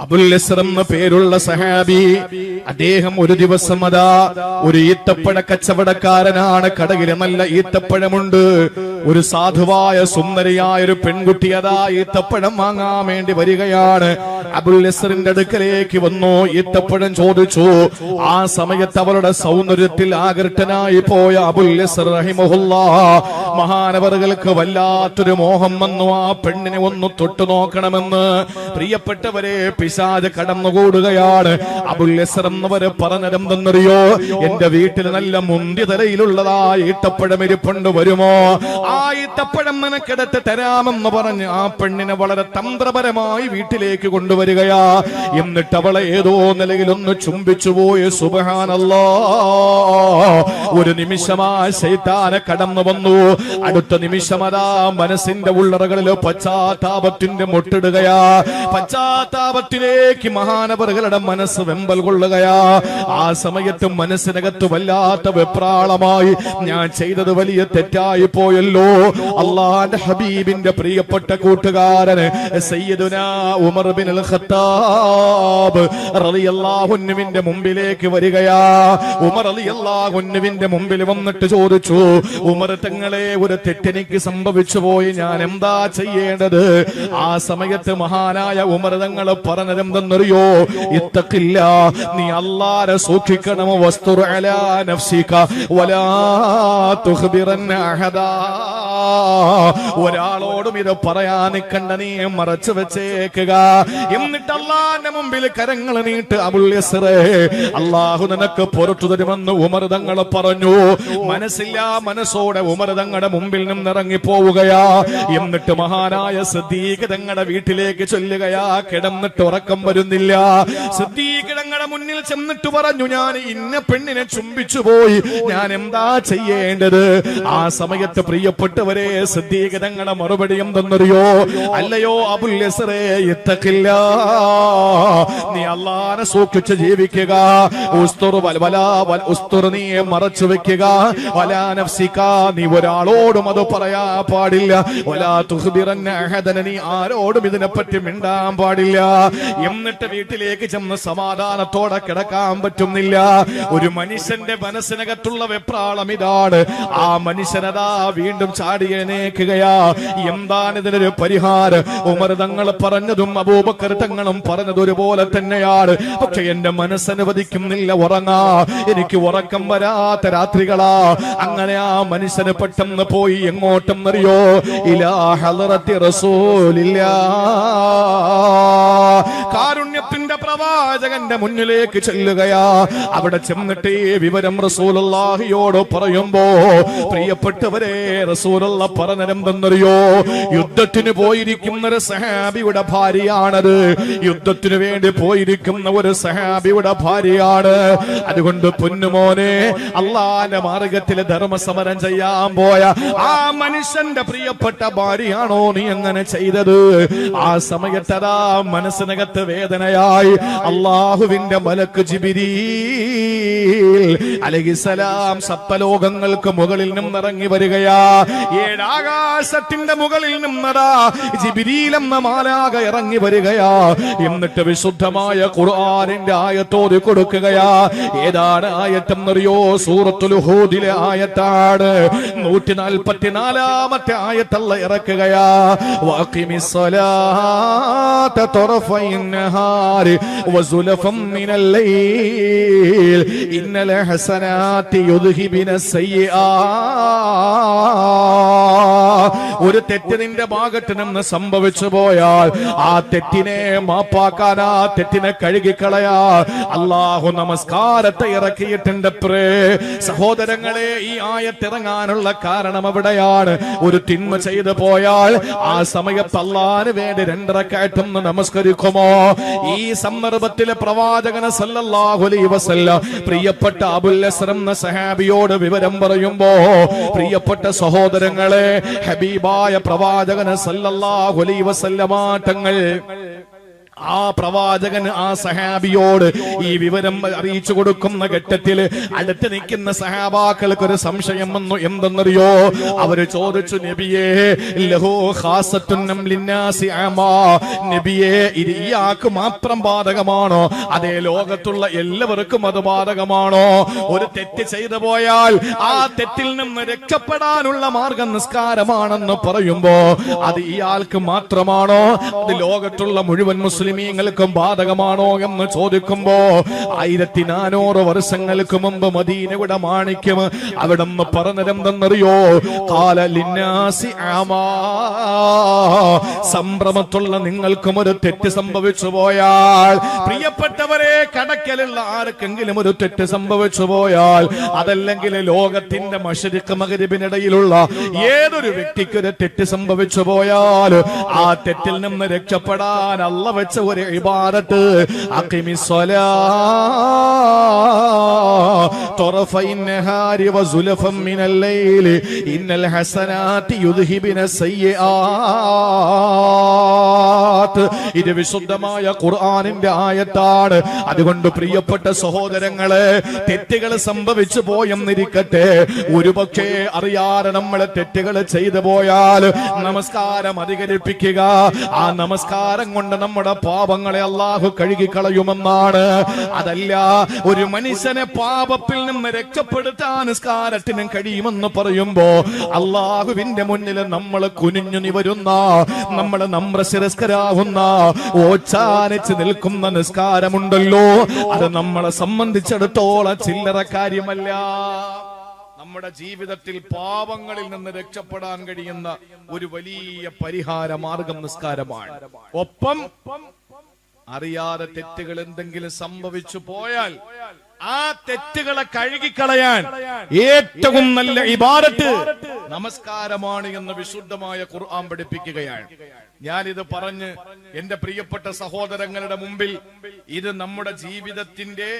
അബുൽ യസ്ർ എന്ന പേരുള്ള സഹാബി, അദ്ദേഹം ഒരു ദിവസം അതാ ഒരു ഈത്തപ്പഴ കച്ചവടക്കാരനാണ്. കടയിൽ നല്ല ഈത്തപ്പഴമുണ്ട്. ഒരു സാധുവായ സുന്ദരിയായ ഒരു പെൺകുട്ടി അതാ ഈത്തപ്പഴം വാങ്ങാൻ വേണ്ടി വരികയാണ്. അബുൽ യസ്റിന്റെ അടുക്കലേക്ക് വന്നു, ഈത്തപ്പഴം ചോദിച്ചു. ആ സമയത്ത് അവളുടെ സൗന്ദര്യത്തിൽ ആകർഷനായി പോയ അബുൽ യസ്ർ റഹിമഹുല്ലാഹ് മഹാനവറുകൾക്ക് വല്ലാത്തൊരു മോഹം വന്നു. ആ പെണ്ണിനെ ഒന്ന് തൊട്ടു നോക്കണമെന്ന്. പ്രിയപ്പെട്ടവരെ, പിശാച് കടന്നുകൂടുകയാണ്. അബുൽ യസ്ർ എന്നവര് പറഞ്ഞതെന്തെന്നറിയോ? എന്റെ വീട്ടിൽ നല്ല മുന്തി തലയിലുള്ളതാ ഈത്തപ്പഴം ഇരിപ്പുണ്ട്, വരുമോ? ആ ഈത്തപ്പഴം നിനക്കെടുത്ത് തരാമെന്ന് പറഞ്ഞ് ആ പെണ്ണിനെ വളരെ തന്ത്രപരമായി വീട്ടിലേക്ക് കൊണ്ടുവരികയാ. എന്നിട്ട് അവളെ ഏതോ നിലയിലൊന്ന് ചുംബിച്ചുപോയി. സുബ്ഹാനല്ലാഹ്, ഒരു നിമിഷമാ ശൈത്താനെ കടന്നു വന്നു. അടുത്ത നിമിഷമതാ മനസ്സിന്റെ ഉള്ളറകളിൽ പശ്ചാത്താപത്തിന്റെ മുട്ടിടുകയാ. പശ്ചാത്താപത്തിലേക്ക് മഹാനവറുകളുടെ മനസ്സ് വെമ്പൽ കൊള്ളുകയാ. ആ സമയത്ത് മനസ്സിനകത്ത് വല്ലാത്ത വെപ്രാളമായി, ഞാൻ ചെയ്തത് വലിയ തെറ്റായി പോയല്ലോ. അല്ലാഹുവിന്റെ ഹബീബിന്റെ പ്രിയപ്പെട്ട കൂട്ടുകാരന് സയ്യിദുനാ ഉമർ ബിനുൽ ഖത്താബ് റളിയല്ലാഹു അൻഹുവിന്റെ മുമ്പിലേക്ക് വരികയാ. ഉമർ റളിയല്ലാഹു അൻഹുവിന്റെ മുമ്പിൽ വന്നിട്ട് ചോദിച്ചു, ഉമർ തങ്ങളെ, ഒരു തെറ്റെനിക്ക് സംഭവിച്ചു പോയി, ഞാൻ എന്താ ചെയ്യേണ്ടത്? ആ സമയത്ത് മഹാനായ ഉമർ തങ്ങൾ പറഞ്ഞതെന്തെന്നറിയോ? ഇത്തഖില്ല, നീ അല്ലാഹനെ സൂക്ഷിക്കണം. വസ്തുർ അലാ നഫ്സിക വലാ തുഖ്ബിറൻ അഹദാ, ഒരാളോടും ഇത് പറയാൻ നിൽക്കണ്ട, നീ മറച്ചു വെച്ചേക്കുക. എന്നിട്ട് അല്ലാഹുവിന്റെ മുമ്പിൽ കരങ്ങൾ നീട്ട് അബുൽ യസ്ർ, അല്ലാഹു നിനക്ക് പുറത്തു തരുമെന്ന് ഉമർ തങ്ങൾ പറഞ്ഞു. മനസ്സില്ലാ മനസ്സോടെ ഉമർ തങ്ങളുടെ മുമ്പിൽ നിന്ന് ഇറങ്ങി പോവുകയാ. എന്നിട്ട് മഹാനായ സിദ്ദീഖ് തങ്ങളുടെ വീട്ടിലേക്ക് ചൊല്ലുകയാ. കിടന്നിട്ട് ഉറക്കം വരുന്നില്ല. സിദ്ദീഖ് തങ്ങളുടെ മുന്നിൽ ചെന്നിട്ട് പറഞ്ഞു, ഞാൻ ഇന്ന പെണ്ണിനെ ചുംബിച്ചു പോയി, ഞാൻ എന്താ ചെയ്യേണ്ടത്? ആ സമയത്ത് പ്രിയപ്പെട്ടവരെ, സിദ്ദീഖ് തങ്ങളുടെ മറുപടി എന്തെന്നറിയോ? അല്ലയോ അബുൽ യസ്റേ, ഇത്തഖില്ല, നീ അല്ലാഹനെ സൂക്ഷിച്ച് ജീവിക്കുക. ഉസ്തുർ, നീ മറച്ചു വെക്കുക. വലാ നഫ്സിക, നീ ഒരാളോടും അത് പറയാ പാടില്ല. വലാ തുഖ്ബിറൻ അഹദൻ, നീ ആരോടും ഇതിനെപ്പറ്റി മിണ്ടാൻ പാടില്ല. എന്നിട്ട് വീട്ടിലേക്ക് ചെന്ന് സമാധാനത്തോടെ കിടക്കാൻ പറ്റുന്നില്ല. ഒരു മനുഷ്യന്റെ മനസ്സിനകത്തുള്ള വെപ്രാളം ഇതാണ്. ആ മനുഷ്യനതാ വീണ്ടും ചാടി എഴുന്നേൽക്കുകയാ. എന്താണ് ഇതിനൊരു പരിഹാരം? ഉമർ തങ്ങൾ പറഞ്ഞതും അബൂബക്കർ തങ്ങളും പറഞ്ഞതൊരുപോലെ തന്നെയാണ്. പക്ഷെ എന്റെ മനസ്സനുവദിക്കുന്നില്ല ഉറങ്ങാ. എനിക്ക് ഉറക്കം വരാത്ത രാത്രികളാ. അങ്ങനെ ആ മനുഷ്യന് പെട്ടെന്ന് പോയി എങ്ങോട്ടെന്നറിയോ? ഇലാ ഹളറത്തി റസൂലില്ലാഹ്, കാരുണ്യത്തിന്റെ പ്രവാചകന്റെ മുന്നിലേക്ക് ചെല്ലുകയാ. അവിടെ ചെന്നിട്ട് ഈ വിവരം റസൂലുള്ളാഹിയോട് പറയുമ്പോ, പ്രിയപ്പെട്ടവരെ, റസൂലുള്ള പറഞ്ഞതെന്തെന്നറിയോ? യുദ്ധത്തിന് പോയിരിക്കുന്ന ഒരു സഹാബിയുടെ ഭാര്യയാണത്. യുദ്ധത്തിന് വേണ്ടി പോയിരിക്കുന്ന ഒരു സഹാബിയുടെ ഭാര്യയാണ്. അതുകൊണ്ട് പൊന്നുമോനെ, അല്ലാഹുവിന്റെ മാർഗത്തിൽ ധർമ്മസമരം ചെയ്യാൻ പോയ ആ മനുഷ്യന്റെ പ്രിയപ്പെട്ട ഭാര്യയാണോ നീ അങ്ങനെ ചെയ്തത്? ആ സമയത്തതാ മനസ്സിനകത്ത് വേദനയായി. അല്ലാഹുവിന്റെ മലക്ക് ജിബ്രീൽ അലൈഹിസ്സലാം സപ്തലോകങ്ങൾക്ക് മുകളിൽ നിന്നിറങ്ങി വരികയാ. ഏഴാകാശത്തിന്റെ മുകളിൽ നിന്നതാ ജിബ്രീൽ എന്ന മാലാഖ ഇറങ്ങി വരികയാ. എന്നിട്ട് വിശുദ്ധമായ ഖുർആനിന്റെ ആയത്തോതി കൊടുക്കുകയാ. ഏതാണ് ആയത്തെന്നറിയോ? സൂറത്തുൽ ഹൂദിലെ ആയത്താണ്. 144-ാമത്തെ ആയത്തല്ല ഇറക്കുകയാ. വഖിമിസ്സലാത തറഫൈൻ നഹാരി വസുലഫം മിനൽ ലൈൽ ഇന്നൽ ഹസനാതി യുദ്ഹിബിനസ് സയ്യിആത്. ഒരു തെറ്റ് നിന്റെ ഭാഗത്ത് നിന്ന് സംഭവിച്ചു പോയാൽ ആ തെറ്റിനെ മാപ്പാക്കാൻ, ആ തെറ്റിനെ കഴുകിക്കളയാ അല്ലാഹു നമസ്കാരത്തെ ഇറക്കിയിട്ടുണ്ട്. സഹോദരങ്ങളെ, ഈ ആയത്തിറങ്ങാനുള്ള കാരണം എവിടെയാണ്? ഒരു തിന്മ ചെയ്തു പോയാൽ ആ സമയത്ത് അല്ലാഹുവിന് വേണ്ടി 2 റക്അത്ത് നമസ്കരിക്കുമോ? ഈ സന്ദർഭത്തിൽ പ്രവാചകൻ സല്ലല്ലാഹു അലൈഹി വസല്ലം പ്രിയപ്പെട്ട അബുൽ യസ്ർ എന്ന സഹാബിയോട് വിവരം പറയുമ്പോ, പ്രിയപ്പെട്ട സഹോദരങ്ങളെ, ഹബീബായ പ്രവാചകൻ സല്ലല്ലാഹു അലൈഹി വസല്ലം തങ്ങൾ ആ പ്രവാചകൻ ആ സഹാബിയോട് ഈ വിവരം അറിയിച്ചു കൊടുക്കുന്ന ഘട്ടത്തില് അടുത്ത് നിൽക്കുന്ന സഹാബാക്കൾക്ക് ഒരു സംശയം വന്നു. എന്തെന്നറിയോ? അവര് ചോദിച്ചു, നബിയേ ലഹു ഖാസത്തുൻ ലിന്നാസി ആമാ, നബിയേ ഇത് ഇയാൾക്ക് മാത്രം ബാധകമാണോ? അതേ ലോകത്തുള്ള എല്ലാവർക്കും അത് ബാധകമാണോ? ഒരു തെറ്റ് ചെയ്തു പോയാൽ ആ തെറ്റിൽ നിന്ന് രക്ഷപ്പെടാനുള്ള മാർഗം നിസ്കാരമാണെന്ന് പറയുമ്പോ അത് ഇയാൾക്ക് മാത്രമാണോ? അത് ലോകത്തുള്ള മുഴുവൻ മുസ്ലിമീങ്ങൾക്കും ബാധകമാണോ എന്ന് ചോദിക്കുമ്പോ 1400 വർഷങ്ങൾക്ക് മുമ്പ് മദീനയുടെ മാണിക്യം അവിടെ നിന്ന് പറഞ്ഞതെന്തെന്നറിയോ? ഖാല ലിന്നാസി ആമാ, സംഭ്രമത്തുള്ള നിങ്ങൾക്കും ഒരു തെറ്റ് സംഭവിച്ചു പോയാൽ, പ്രിയപ്പെട്ടവരെ കടക്കലുള്ള ആർക്കെങ്കിലും ഒരു തെറ്റ് സംഭവിച്ചു പോയാൽ, അതല്ലെങ്കിൽ ലോകത്തിന്റെ മശരിഖ് മഗ്രിബിനിടയിലുള്ള ഏതൊരു വ്യക്തിക്ക് ഒരു തെറ്റ് സംഭവിച്ചു പോയാൽ ആ തെറ്റിൽ നിന്ന് രക്ഷപ്പെടാൻ അല്ലാഹു വെച്ച ഒരു ഇബാദത്ത്, അഖിമിസ്സലാ തറഫൈൻ നഹാരി വസുലഫൻ മിനൽ ലൈലി ഇന്നൽ ഹസനാതി യുദ്ഹിബിന സയ്യിആത്ത്. ഇത് വിശുദ്ധമായ ഖുർആനിന്റെ ആയത്താണ്. അതുകൊണ്ട് പ്രിയപ്പെട്ട സഹോദരങ്ങളെ, തെറ്റുകൾ സംഭവിച്ചു പോയെന്നിരിക്കട്ടെ, ഒരുപക്ഷെ അറിയാതെ നമ്മളെ തെറ്റുകൾ ചെയ്തു പോയാൽ നമസ്കാരം അധികരിപ്പിക്കുക. ആ നമസ്കാരം കൊണ്ട് നമ്മുടെ പാപങ്ങളെ അല്ലാഹു കഴുകിക്കളയുമെന്നാണ്. അതല്ല, ഒരു മനുഷ്യനെ പാപത്തിൽ നിന്ന് രക്ഷപ്പെടുത്താൻ നിസ്കാരത്തിനും കഴിയുമെന്ന് പറയുമ്പോ അല്ലാഹുവിന്റെ മുന്നിൽ നമ്മൾ കുനിഞ്ഞു നിവരുന്ന, നമ്മൾ നമ്രശിരസ്കരാവുന്ന, ഓച്ചാനിച്ച് നിൽക്കുന്ന നിസ്കാരമുണ്ടല്ലോ, അത് നമ്മളെ സംബന്ധിച്ചിടത്തോളം ചില്ലറ കാര്യമല്ല. നമ്മുടെ ജീവിതത്തിൽ പാപങ്ങളിൽ നിന്ന് രക്ഷപ്പെടാൻ കഴിയുന്ന ഒരു വലിയ പരിഹാര മാർഗം നിസ്കാരമാണ്. ഒപ്പം അറിയാതെ തെറ്റുകൾ എന്തെങ്കിലും സംഭവിച്ചു പോയാൽ ആ തെറ്റുകളെ കഴുകിക്കളയാൻ ഏറ്റവും നല്ല ഇബാദത്ത് നമസ്കാരമാണ് എന്ന് വിശുദ്ധമായ ഖുർആൻ പഠിപ്പിക്കുകയാണ്. ഞാനിത് പറഞ്ഞ് എന്റെ പ്രിയപ്പെട്ട സഹോദരങ്ങളുടെ മുമ്പിൽ ഇത് നമ്മുടെ ജീവിതത്തിന്റെ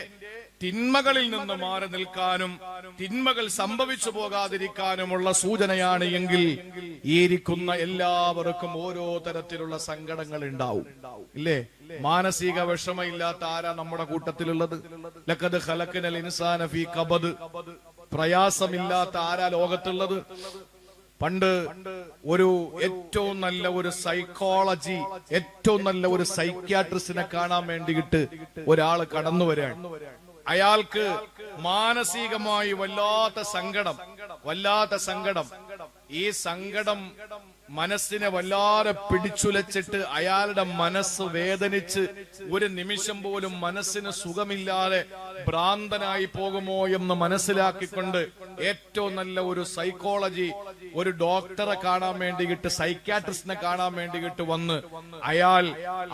തിന്മകളിൽ നിന്ന് മാറി നിൽക്കാനും തിന്മകൾ സംഭവിച്ചു പോകാതിരിക്കാനുമുള്ള സൂചനയാണ് എങ്കിൽ ഈ ഇരിക്കുന്ന എല്ലാവർക്കും ഓരോ തരത്തിലുള്ള സങ്കടങ്ങൾ ഉണ്ടാവും, ഇല്ലേ? മാനസിക വിഷമമില്ലാത്ത ആരാ നമ്മുടെ കൂട്ടത്തിലുള്ളത്? ലഖദ് ഖലഖനൽ ഇൻസാന ഫീ കബദ്. പ്രയാസമില്ലാത്ത ആരാ ലോകത്തുള്ളത്? പണ്ട് ഒരു ഏറ്റവും നല്ല ഒരു സൈക്കോളജി, ഏറ്റവും നല്ല ഒരു സൈക്യാട്രിസ്റ്റിനെ കാണാൻ വേണ്ടിയിട്ട് ഒരാള് കടന്നു വരാൻ. അയാൾക്ക് മാനസികമായി വല്ലാത്ത സങ്കടം. ഈ സങ്കടം മനസ്സിനെ വല്ലാതെ പിടിച്ചുലച്ചിട്ട് അയാളുടെ മനസ്സ് വേദനിച്ച് ഒരു നിമിഷം പോലും മനസ്സിന് സുഖമില്ലാതെ ഭ്രാന്തനായി പോകുമോ എന്ന് മനസ്സിലാക്കിക്കൊണ്ട് ഏറ്റവും നല്ല ഒരു സൈക്കോളജി, ഒരു ഡോക്ടറെ കാണാൻ വേണ്ടിയിട്ട്, സൈക്യാട്രിസ്റ്റിനെ കാണാൻ വേണ്ടിയിട്ട് വന്ന് അയാൾ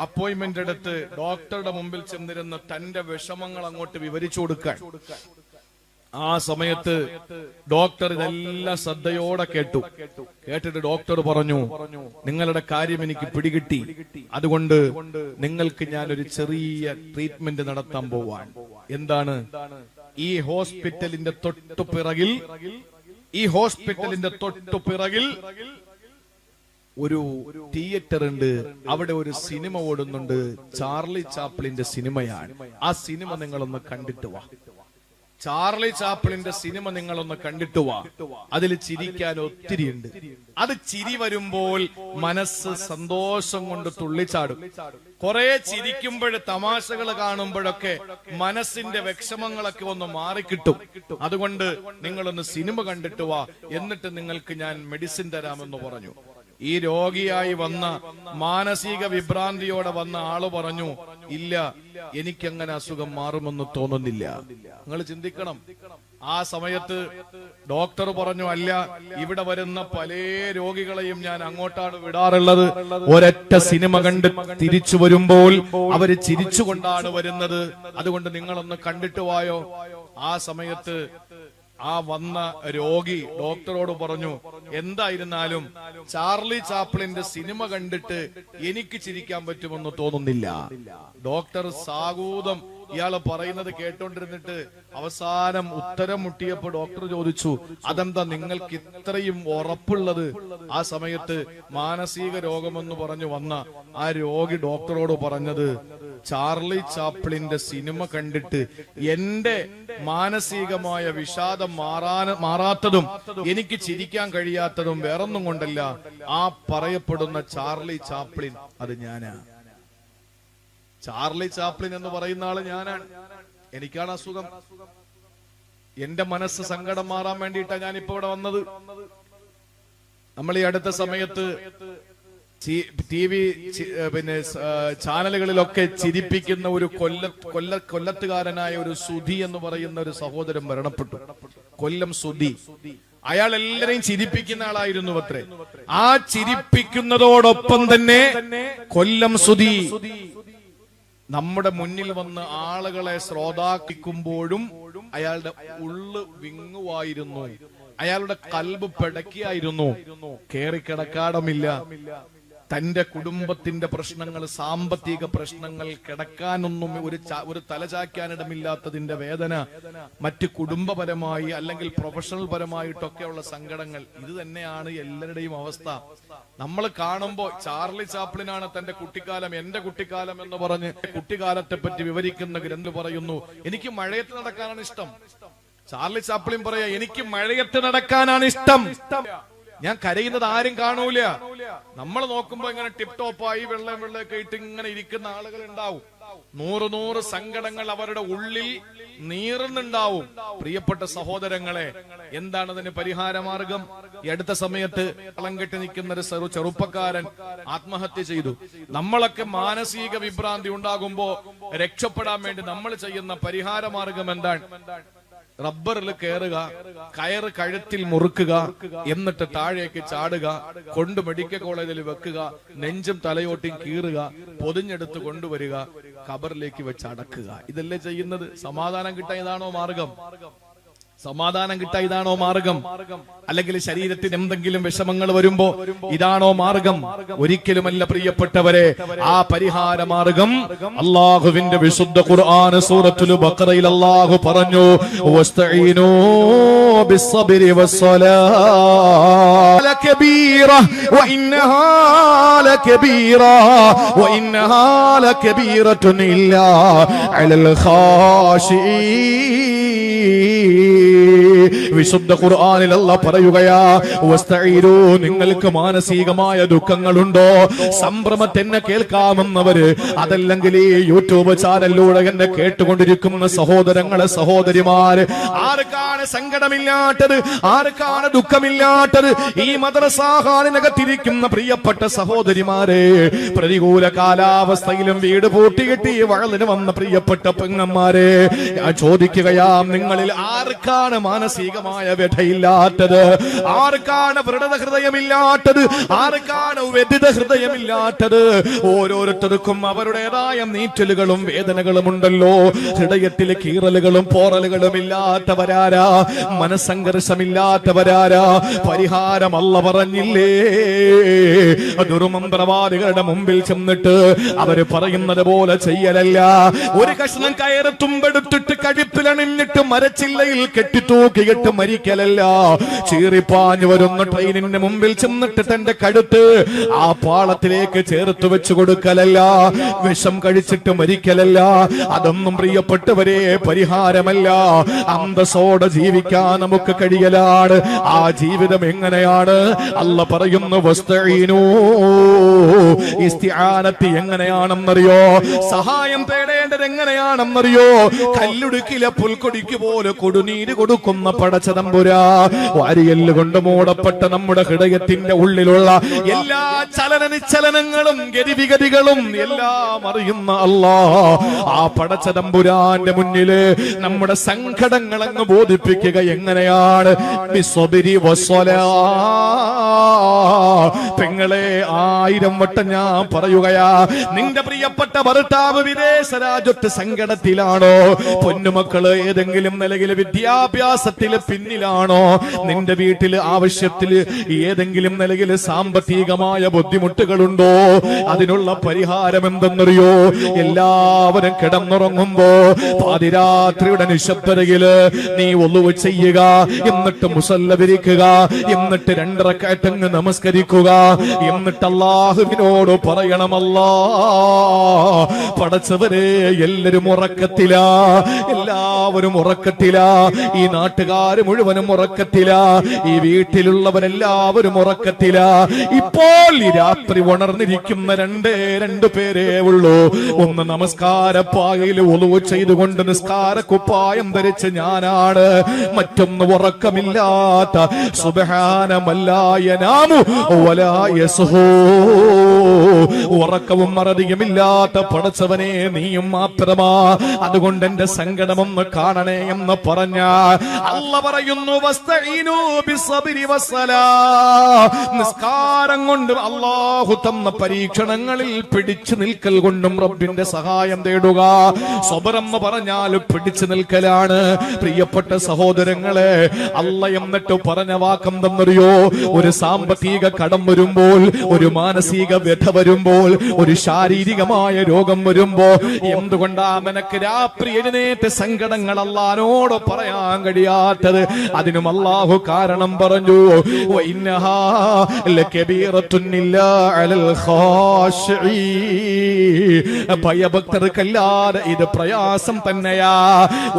അപ്പോയിന്റ്മെന്റ് എടുത്ത് ഡോക്ടറുടെ മുമ്പിൽ ചെന്നിരുന്ന് തന്റെ വിഷമങ്ങൾ അങ്ങോട്ട് വിവരിച്ചു കൊടുക്കാൻ. ആ സമയത്ത് ഡോക്ടർ ഇതെല്ലാം ശ്രദ്ധയോടെ കേട്ടിട്ട് ഡോക്ടർ പറഞ്ഞു, നിങ്ങളുടെ കാര്യം എനിക്ക് പിടികിട്ടി, അതുകൊണ്ട് നിങ്ങൾക്ക് ഞാനൊരു ചെറിയ ട്രീറ്റ്മെന്റ് നടത്താൻ പോവാൻ. എന്താണ്? ഈ ഹോസ്പിറ്റലിന്റെ തൊട്ടുപിറകിൽ ഒരു തിയേറ്റർ ഉണ്ട്. അവിടെ ഒരു സിനിമ ഓടുന്നുണ്ട്. ചാർലി ചാപ്ലിന്റെ സിനിമയാണ്. ആ സിനിമ നിങ്ങളൊന്ന് കണ്ടിട്ട് വാ. ചാർലി ചാപ്ലിന്റെ സിനിമ നിങ്ങളൊന്ന് കണ്ടിട്ട് വാ. അതിൽ ചിരിക്കാൻ ഒത്തിരിയുണ്ട്. അത് ചിരി വരുമ്പോൾ മനസ്സ് സന്തോഷം കൊണ്ട് തുള്ളിച്ചാടും. കുറെ ചിരിക്കുമ്പോൾ, തമാശകൾ കാണുമ്പോഴൊക്കെ മനസ്സിന്റെ വിഷമങ്ങളൊക്കെ ഒന്ന് മാറിക്കിട്ടും. അതുകൊണ്ട് നിങ്ങളൊന്ന് സിനിമ കണ്ടിട്ട് വാ, എന്നിട്ട് നിങ്ങൾക്ക് ഞാൻ മെഡിസിൻ തരാമെന്ന് പറഞ്ഞു. ഈ രോഗിയായി വന്ന, മാനസിക വിഭ്രാന്തിയോടെ വന്ന ആള് പറഞ്ഞു, ഇല്ല, എനിക്കങ്ങനെ അസുഖം മാറുമെന്ന് തോന്നുന്നില്ല. നിങ്ങൾ ചിന്തിക്കണം. ആ സമയത്ത് ഡോക്ടർ പറഞ്ഞു, അല്ല, ഇവിടെ വരുന്ന പല രോഗികളെയും ഞാൻ അങ്ങോട്ടാണ് വിടാറുള്ളത്. ഒരൊറ്റ സിനിമ കണ്ട് തിരിച്ചു വരുമ്പോൾ അവര് ചിരിച്ചുകൊണ്ടാണ് വരുന്നത്. അതുകൊണ്ട് നിങ്ങളൊന്ന് കണ്ടിട്ട് വായോ. ആ സമയത്ത് ആ വന്ന രോഗി ഡോക്ടറോട് പറഞ്ഞു, എന്തായിരുന്നാലും ചാർലി ചാപ്ലിന്റെ സിനിമ കണ്ടിട്ട് എനിക്ക് ചിരിക്കാൻ പറ്റുമെന്ന് തോന്നുന്നില്ല. ഡോക്ടർ സാഗൂതം ഇയാള് പറയുന്നത് കേട്ടോണ്ടിരുന്നിട്ട് അവസാനം ഉത്തരം മുട്ടിയപ്പോ ഡോക്ടർ ചോദിച്ചു, അതെന്താ നിങ്ങൾക്ക് ഇത്രയും ഉറപ്പുള്ളത്? ആ സമയത്ത് മാനസിക രോഗമെന്ന് പറഞ്ഞു വന്ന ആ രോഗി ഡോക്ടറോട് പറഞ്ഞത്, ചാർലി ചാപ്ലിന്റെ സിനിമ കണ്ടിട്ട് എന്റെ മാനസികമായ വിഷാദം മാറാത്തതും എനിക്ക് ചിരിക്കാൻ കഴിയാത്തതും വേറൊന്നും കൊണ്ടല്ല, ആ പറയപ്പെടുന്ന ചാർലി ചാപ്ലിൻ അത് ഞാനാ. ചാർലി ചാപ്ലിൻ എന്ന് പറയുന്ന ആള് ഞാനാണ്. എനിക്കാണ് അസുഖം. എന്റെ മനസ്സ് സങ്കടം മാറാൻ വേണ്ടിയിട്ടാണ് ഞാനിപ്പോ ഇവിടെ വന്നത്. നമ്മൾ ഈ അടുത്ത സമയത്ത് TV പിന്നെ ചാനലുകളിലൊക്കെ ചിരിപ്പിക്കുന്ന ഒരു കൊല്ലത്തുകാരനായ ഒരു സുധി എന്ന് പറയുന്ന ഒരു സഹോദരൻ മരണപ്പെട്ടു. കൊല്ലം സുധി. അയാൾ എല്ലാരെയും ചിരിപ്പിക്കുന്ന ആളായിരുന്നു അത്രേ. ആ ചിരിപ്പിക്കുന്നതോടൊപ്പം തന്നെ കൊല്ലം സുധി നമ്മുടെ മുന്നിൽ വന്ന് ആളുകളെ ശ്രോതാക്കിക്കുമ്പോഴും അയാളുടെ ഉള്ളു വിങ്ങുവായിരുന്നു. അയാളുടെ കൽബ് പിടക്കിയായിരുന്നു. കേറിക്കിടക്കാടമില്ല. തന്റെ കുടുംബത്തിന്റെ പ്രശ്നങ്ങൾ, സാമ്പത്തിക പ്രശ്നങ്ങൾ, കിടക്കാനൊന്നും ഒരു തലചാക്കാനിടമില്ലാത്തതിന്റെ വേദന, മറ്റ് കുടുംബപരമായി അല്ലെങ്കിൽ പ്രൊഫഷണൽ പരമായിട്ടൊക്കെയുള്ള സങ്കടങ്ങൾ, ഇത് തന്നെയാണ് എല്ലാവരുടെയും അവസ്ഥ. നമ്മൾ കാണുമ്പോ ചാർലി ചാപ്ലിനാണ് തന്റെ കുട്ടിക്കാലം, എന്റെ കുട്ടിക്കാലം എന്ന് പറഞ്ഞ് കുട്ടിക്കാലത്തെ പറ്റി വിവരിക്കുന്ന ഗ്രന്ഥം പറയുന്നു, എനിക്ക് മഴയത്ത് നടക്കാനാണ് ഇഷ്ടം. ചാർലി ചാപ്ലിൻ പറയാ, എനിക്ക് മഴയത്ത് നടക്കാനാണ് ഇഷ്ടം. ഞാൻ കരയുന്നത് ആരും കാണൂല. നമ്മൾ നോക്കുമ്പോ ഇങ്ങനെ ടിപ് ടോപ്പായി വെള്ളമൊക്കെ ഇട്ട് ഇങ്ങനെ ഇരിക്കുന്ന ആളുകൾ ഉണ്ടാവും. 100 സങ്കടങ്ങൾ അവരുടെ ഉള്ളിൽ നീറുന്നുണ്ടാവും. പ്രിയപ്പെട്ട സഹോദരങ്ങളെ, എന്താണ് അതിന് പരിഹാരമാർഗം? ഈ അടുത്ത സമയത്ത് കളം കെട്ടി നിൽക്കുന്ന ഒരു ചെറുപ്പക്കാരൻ ആത്മഹത്യ ചെയ്തു. നമ്മളൊക്കെ മാനസിക വിഭ്രാന്തി ഉണ്ടാകുമ്പോ രക്ഷപ്പെടാൻ വേണ്ടി നമ്മൾ ചെയ്യുന്ന പരിഹാരമാർഗം എന്താണ്? റബ്ബറിൽ കയറുക, കയറ് കഴുത്തിൽ മുറുക്കുക, എന്നിട്ട് താഴേക്ക് ചാടുക, കൊണ്ട് മെഡിക്കൽ കോളേജിൽ വെക്കുക, നെഞ്ചും തലയോട്ടിയും കീറുക, പൊതിഞ്ഞെടുത്ത് കൊണ്ടുവരിക, ഖബറിലേക്ക് വെച്ച് അടക്കുക. ഇതല്ലേ ചെയ്യുന്നത്? സമാധാനം കിട്ടാൻ ഇതാണോ മാർഗം? സമാധാനം കിട്ടാൻ ഇതാണോ മാർഗം? അല്ലെങ്കിൽ ശരീരത്തിന് എന്തെങ്കിലും വിഷമങ്ങൾ വരുമ്പോ ഇതാണോ മാർഗം? ഒരിക്കലുമല്ല പ്രിയപ്പെട്ടവരെ. ആ പരിഹാര മാർഗം അല്ലാഹുവിന്റെ വിശുദ്ധ ഖുർആൻ സൂറത്തുൽ ബഖറയിൽ അല്ലാഹു പറഞ്ഞു, വസ്തഈനൂ ബിസ്സബ്രി വസ്സലാത്ത് ലകബീറ വഇന്നഹാ ലകബീറ വഇന്നഹാ ലകബീറത്തുൻ ഇല്ലാ അലൽ ഖാശിഈൻ. വിശുദ്ധ ഖുർആനിൽ അല്ലാഹ് പറയുകയാ, വസ്തഈനൂ, നിങ്ങൾക്ക് മാനസികമായ ദുഃഖങ്ങളുണ്ടോ? സംഭ്രമത്തെന്നെ കേൾക്കാമെന്നവര്, അതല്ലെങ്കിൽ ഈ യൂട്യൂബ് ചാനലിലൂടെ എന്നെ കേട്ടുകൊണ്ടിരിക്കുന്ന സഹോദരങ്ങളെ, സഹോദരിമാര്, ആർക്കാണ് സങ്കടമില്ലാത്തത്? ആർക്കാണ് ദുഃഖമില്ലാത്തത്? ഈ മദ്രസാ ഹാളിനകത്തിരിക്കുന്ന പ്രിയപ്പെട്ട സഹോദരിമാരെ, പ്രതികൂല കാലാവസ്ഥയിലും വീട് പൂട്ടിക്കെട്ടി വഴലിന് വന്ന പ്രിയപ്പെട്ട പെങ്ങന്മാരെ, ഞാൻ ചോദിക്കുകയാം, നിങ്ങളിൽ ആർക്കാണ് മാനസികമായ വ്യഥയില്ലാത്തത്? ആർക്കാണ് വ്രണത ഹൃദയമില്ലാത്തത്? ആർക്കാണ് വ്യഥിത ഹൃദയമില്ലാത്തത്? ഓരോരുത്തർക്കും അവരുടേതായ നീറ്റലുകളും വേദനകളും ഉണ്ടല്ലോ. ഹൃദയത്തിലെ കീറലുകളും പോറലുകളും ഇല്ലാത്തവരാരാ? മനസ്സംഘർഷമില്ലാത്തവരാരാ? പരിഹാരം അല്ലാഹ് പറഞ്ഞില്ലേ? ദുർമന്ത്രവാദികളുടെ മുമ്പിൽ ചെന്നിട്ട് അവര് പറയുന്നത് പോലെ ചെയ്യലല്ല. ഒരു കഷ്ണം കയറ് തുമ്പെടുത്തിട്ട് കഴുപ്പിലണിഞ്ഞിട്ട് മരച്ചില്ലയിൽ കെട്ടിത്തൂക്കിയിട്ട് മരിക്കലല്ല. ചീറിപ്പാഞ്ഞു വരുന്ന ട്രെയിനിന്റെ മുമ്പിൽ ചെന്നിട്ട് തന്റെ കഴുത്ത് ആ പാളത്തിലേക്ക് ചേർത്ത് വെച്ചു കൊടുക്കലല്ല. വിഷം കഴിച്ചിട്ട് മരിക്കലല്ല. അതൊന്നും പ്രിയപ്പെട്ടവരെ പരിഹാരമല്ല. അന്തസ്സോടെ ജീവിക്കാൻ നമുക്ക് കഴിയലാണ്. ആ ജീവിതം എങ്ങനെയാണ്? അല്ലാഹ് പറയുന്നു, വസ്തഈനൂ. ഇസ്തിആനത്ത് എങ്ങനെയാണെന്നറിയോ? സഹായം തേടേണ്ടത് എങ്ങനെയാണെന്നറിയോ? കല്ലുടുക്കിലെ പുൽക്കൊടിക്ക് പോലെ കൊടുനീര് കൊടുക്കുന്ന പടച്ചതമ്പുരാ, വാരിയല്ല് കൊണ്ട് മൂടപ്പെട്ട നമ്മുടെ ഹൃദയത്തിന്റെ ഉള്ളിലുള്ള എല്ലാ ചലനനിശ്ചലനങ്ങളും ഗതിവിഗതികളും എല്ലാം അറിയുന്ന അല്ലാഹ്, ആ പടച്ചതമ്പുരാന്റെ മുന്നില് നമ്മുടെ സങ്കടങ്ങൾ അങ്ങ് ബോധിപ്പിക്കുക എങ്ങനെയാണ്? ബിസ്സബ്രി വസ്സലാത്ത്. പെങ്ങളെ 1000 വട്ടം ഞാൻ പറയുകയാ, നിന്റെ പ്രിയപ്പെട്ട ഭർത്താവ് വിദേശ രാജ്യത്ത് സങ്കടത്തിലാണോ, പൊന്നുമക്കള് ഏതെങ്കിലും നിലയിൽ വിദ്യാഭ്യാസത്തിൽ പിന്നിലാണോ, നിന്റെ വീട്ടിൽ ആവശ്യത്തിൽ ഏതെങ്കിലും നിലയിൽ സാമ്പത്തികമായ ബുദ്ധിമുട്ടുകളുണ്ടോ, അതിനുള്ള പരിഹാരം എന്തെന്നറിയോ? എല്ലാവരും കിടന്നുറങ്ങുമ്പോ പാതിരാത്രിയുടെ നിശബ്ദതയില് നീ ഒളുവ് ചെയ്യുക, എന്നിട്ട് മുസല്ല വിരിക്കുക, എന്നിട്ട് 2 റക്അത്ത് നമസ്കരിക്കുക, എന്നിട്ട് അല്ലാഹുവിനോട് പറയണമല്ലാ പടച്ചവരെ എല്ലാവരും ഉറക്കത്തിലാ, എല്ലാവരും ഉറക്കത്തിലാ, ഈ നാട്ടുകാര് മുഴുവനും ഉറക്കത്തിലാ, ഈ വീട്ടിലുള്ളവരെല്ലാവരും ഉറക്കത്തിലാ. ഇപ്പോൾ ഈ രാത്രി ഉണർന്നിരിക്കുന്ന രണ്ടു പേരേ ഉള്ളൂ. ഒന്ന് നമസ്കാരപ്പാകയിൽ ഒളുവ് ചെയ്തുകൊണ്ട് നിസ്കാര കുപ്പായം ധരിച്ച് ഞാനാണ്. മറ്റൊന്ന് ഉറക്കമില്ലാത്ത സുബ്ഹാനമല്ലായനാമു വലാ യസ്ഹൂ, ഉറക്കവും മറതിയുമില്ലാത്ത പടച്ചവനെ നീയും മാത്രമാ. അതുകൊണ്ട് എന്റെ സങ്കടമൊന്ന് കാണണേ എന്ന് പറഞ്ഞ അല്ലാഹ് പറയുന്നു, വസ്തഈനു ബിസ്സബ്രി വസ്സലാ, നിസ്കാരം കൊണ്ട് അല്ലാഹു തന്ന പരീക്ഷണങ്ങളിൽ പിടിച്ചു നിൽക്കൽ കൊണ്ടും റബ്ബിന്റെ സഹായം തേടുക. സബർ എന്ന് പറഞ്ഞാൽ പിടിച്ചു നിൽക്കലാണ്. പ്രിയപ്പെട്ട സഹോദരങ്ങളെ, അല്ലാഹ് എന്നിട്ട് പറഞ്ഞ വാക്കെന്തെന്നറിയോ? ഒരു സാമ്പത്തിക കടം വരുമ്പോൾ, ഒരു മാനസിക വ്യഥ വരുമ്പോൾ, ഒരു ശാരീരികമായ രോഗം വരുമ്പോ എന്തുകൊണ്ടാ നിനക്ക് രാത്രി എഴുന്നേറ്റ് സങ്കടങ്ങൾ അല്ലാഹുവോട് പറയാൻ കഴിയാത്തത്? അതിനും അല്ലാഹു കാരണം പറഞ്ഞു, വഇന്നഹാ ലകബീറത്തുൻ ഇല്ലാ അലൽ ഖാശിഈൻ, ഭയഭക്തർക്കല്ലാതെ ഇത് പ്രയാസം തന്നെയാ.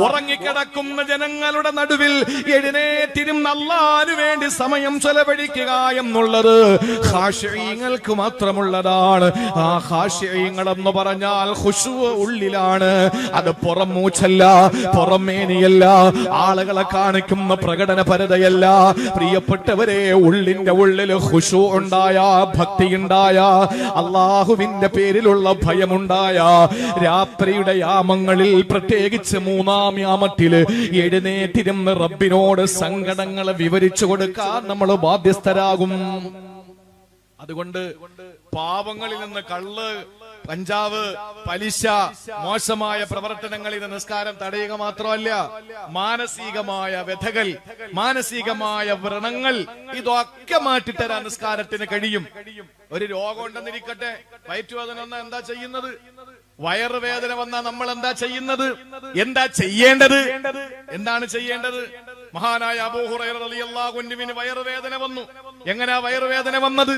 ഉറങ്ങിക്കിടക്കുന്ന ജനങ്ങളുടെ നടുവിൽ എഴുന്നേറ്റിരുന്ന് അല്ലാഹുവിന് വേണ്ടി സമയം ചെലവഴിക്കുക എന്നുള്ളത് ഖാശിഈങ്ങൾക്ക് മാത്രമുള്ളതാണ്. ആ ഖാശിഈങ്ങൾ എന്ന് പറഞ്ഞാൽ ഖുശൂ ഉള്ളിലാണ്, അത് പുറമൂച്ചല്ല, പുറമേനിയല്ല, ആളുകളെ കാണിക്കുന്ന പ്രകടനപരതയല്ല. പ്രിയപ്പെട്ടവരെ, ഉള്ളിന്റെ ഉള്ളിൽ ഖുശൂ ഉണ്ടായ, ഭക്തി ഉണ്ടായ, അല്ലാഹുവിന്റെ പേരിലുള്ള ഭയമുണ്ടായ, രാത്രിയുടെ യാമങ്ങളിൽ പ്രത്യേകിച്ച് 3-ാം യാമത്തിൽ എഴുന്നേറ്റിരുന്ന് റബ്ബിനോട് സങ്കടങ്ങളെ വിവരിച്ചു കൊടുക്കാൻ നമ്മൾ ബാധ്യസ്ഥരാകും. അതുകൊണ്ട് പാപങ്ങളിൽ നിന്ന്, കള്ള്, കഞ്ചാവ്, പലിശ, മോശമായ പ്രവർത്തനങ്ങളിൽ നിന്ന് നിസ്കാരം തടയുക മാത്രമല്ല, മാനസികമായ വ്യഥകൾ, മാനസികമായ വ്രണങ്ങൾ, ഇതൊക്കെ മാറ്റിത്തരാൻ നിസ്കാരത്തിന് കഴിയും. ഒരു രോഗം ഉണ്ടെന്നിരിക്കട്ടെ, വയറ്റുവേദന വന്നാൽ എന്താ ചെയ്യുന്നത്? വയറുവേദന വന്നാൽ നമ്മൾ എന്താ ചെയ്യുന്നത്? എന്താ ചെയ്യേണ്ടത്? എന്താണ് ചെയ്യേണ്ടത്? മഹാനായ അബൂ ഹുറൈറ റളിയല്ലാഹു അൻഹുവിന് വയറുവേദന വന്നു. എങ്ങനെയാ വയറുവേദന വന്നത്?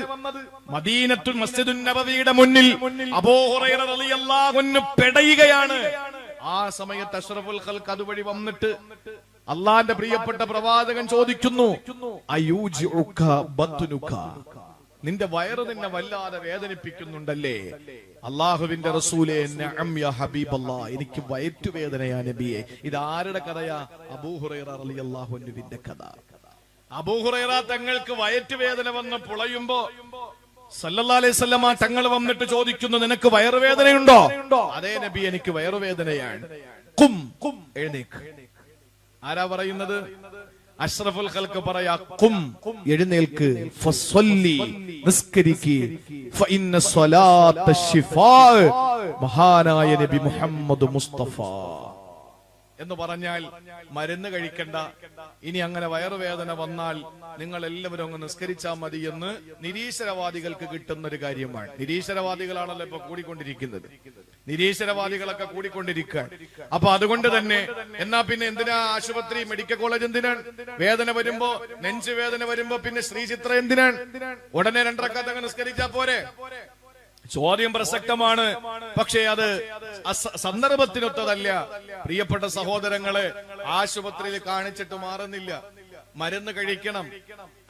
മദീനത്തുൽ മസ്ജിദുൻ നബവിയുടെ മുന്നിൽ അബൂ ഹുറൈറ റളിയല്ലാഹു അൻഹു പെടയുകയാണ്. ആ സമയത്ത് അഷ്റഫുൽ ഖൽഖ് അതുവഴി വന്നിട്ട് അള്ളാന്റെ പ്രിയപ്പെട്ട പ്രവാചകൻ ചോദിക്കുന്നു, അയൂജിഉക ബത്നുക, നിന്റെ വയറ് നിന്നെ വല്ലാതെ വേദനിപ്പിക്കുന്നുണ്ടല്ലേ? അള്ളാഹുവിന്റെ റസൂലേ, നഅം യാ ഹബീബല്ലാഹ്, എനിക്ക് വയറ്റുവേദനയാ നബിയെ. ഇത് ആരുടെ കഥയാ? അബൂ ഹുറൈറ റളിയല്ലാഹു അൻഹുവിന്റെ കഥ. അബൂ ഹുറൈറ തങ്ങൾക്ക് വയറ്റുവേദന വന്ന് പുളയുമ്പോ സല്ലല്ലാഹു അലൈഹി വസല്ലമ തങ്ങൾ വന്നിട്ട് ചോദിക്കുന്നു, നിനക്ക് വയറുവേദനയുണ്ടോ? അതേ നബി, എനിക്ക് വയറുവേദനയാണ്. ഖും, എഴുന്നേക്ക്. ആരാ പറയുന്നത്? അഷ്റഫുൽ ഖൽഖ് പറയാ, ഖും, എഴുന്നേൽക്ക്, ഫസ്വല്ലി, നിസ്കരിക്ക്, ഫഇന്ന സ്വലാത്ത ശിഫാ, മഹാനായ നബി മുഹമ്മദ് മുസ്തഫ എന്ന് പറഞ്ഞാൽ മരുന്ന് കഴിക്കണ്ട, ഇനി അങ്ങനെ വയറുവേദന വന്നാൽ നിങ്ങൾ എല്ലാവരും അങ്ങ് നിസ്കരിച്ചാൽ മതി എന്ന് നിരീശ്വരവാദികൾക്ക് കിട്ടുന്ന ഒരു കാര്യമാണ്. നിരീശ്വരവാദികളാണല്ലോ ഇപ്പൊ കൂടിക്കൊണ്ടിരിക്കുന്നത്. നിരീശ്വരവാദികളൊക്കെ കൂടിക്കൊണ്ടിരിക്കുകയാണ്. അപ്പൊ അതുകൊണ്ട് തന്നെ എന്നാ പിന്നെ എന്തിനാ ആശുപത്രി, മെഡിക്കൽ കോളേജ് എന്തിനാണ്? വേദന വരുമ്പോ, നെഞ്ചുവേദന വരുമ്പോ പിന്നെ ശ്രീചിത്ര എന്തിനാണ്? ഉടനെ 2 റക്അത്ത് അങ്ങ് നിസ്കരിച്ചാ പോരെ? ചോദ്യം പ്രസക്തമാണ്, പക്ഷേ അത് സന്ദർഭത്തിനൊത്തതല്ല. പ്രിയപ്പെട്ട സഹോദരങ്ങളെ, ആശുപത്രിയിൽ കാണിച്ചിട്ട് മാറുന്നില്ല, മരുന്ന് കഴിക്കണം.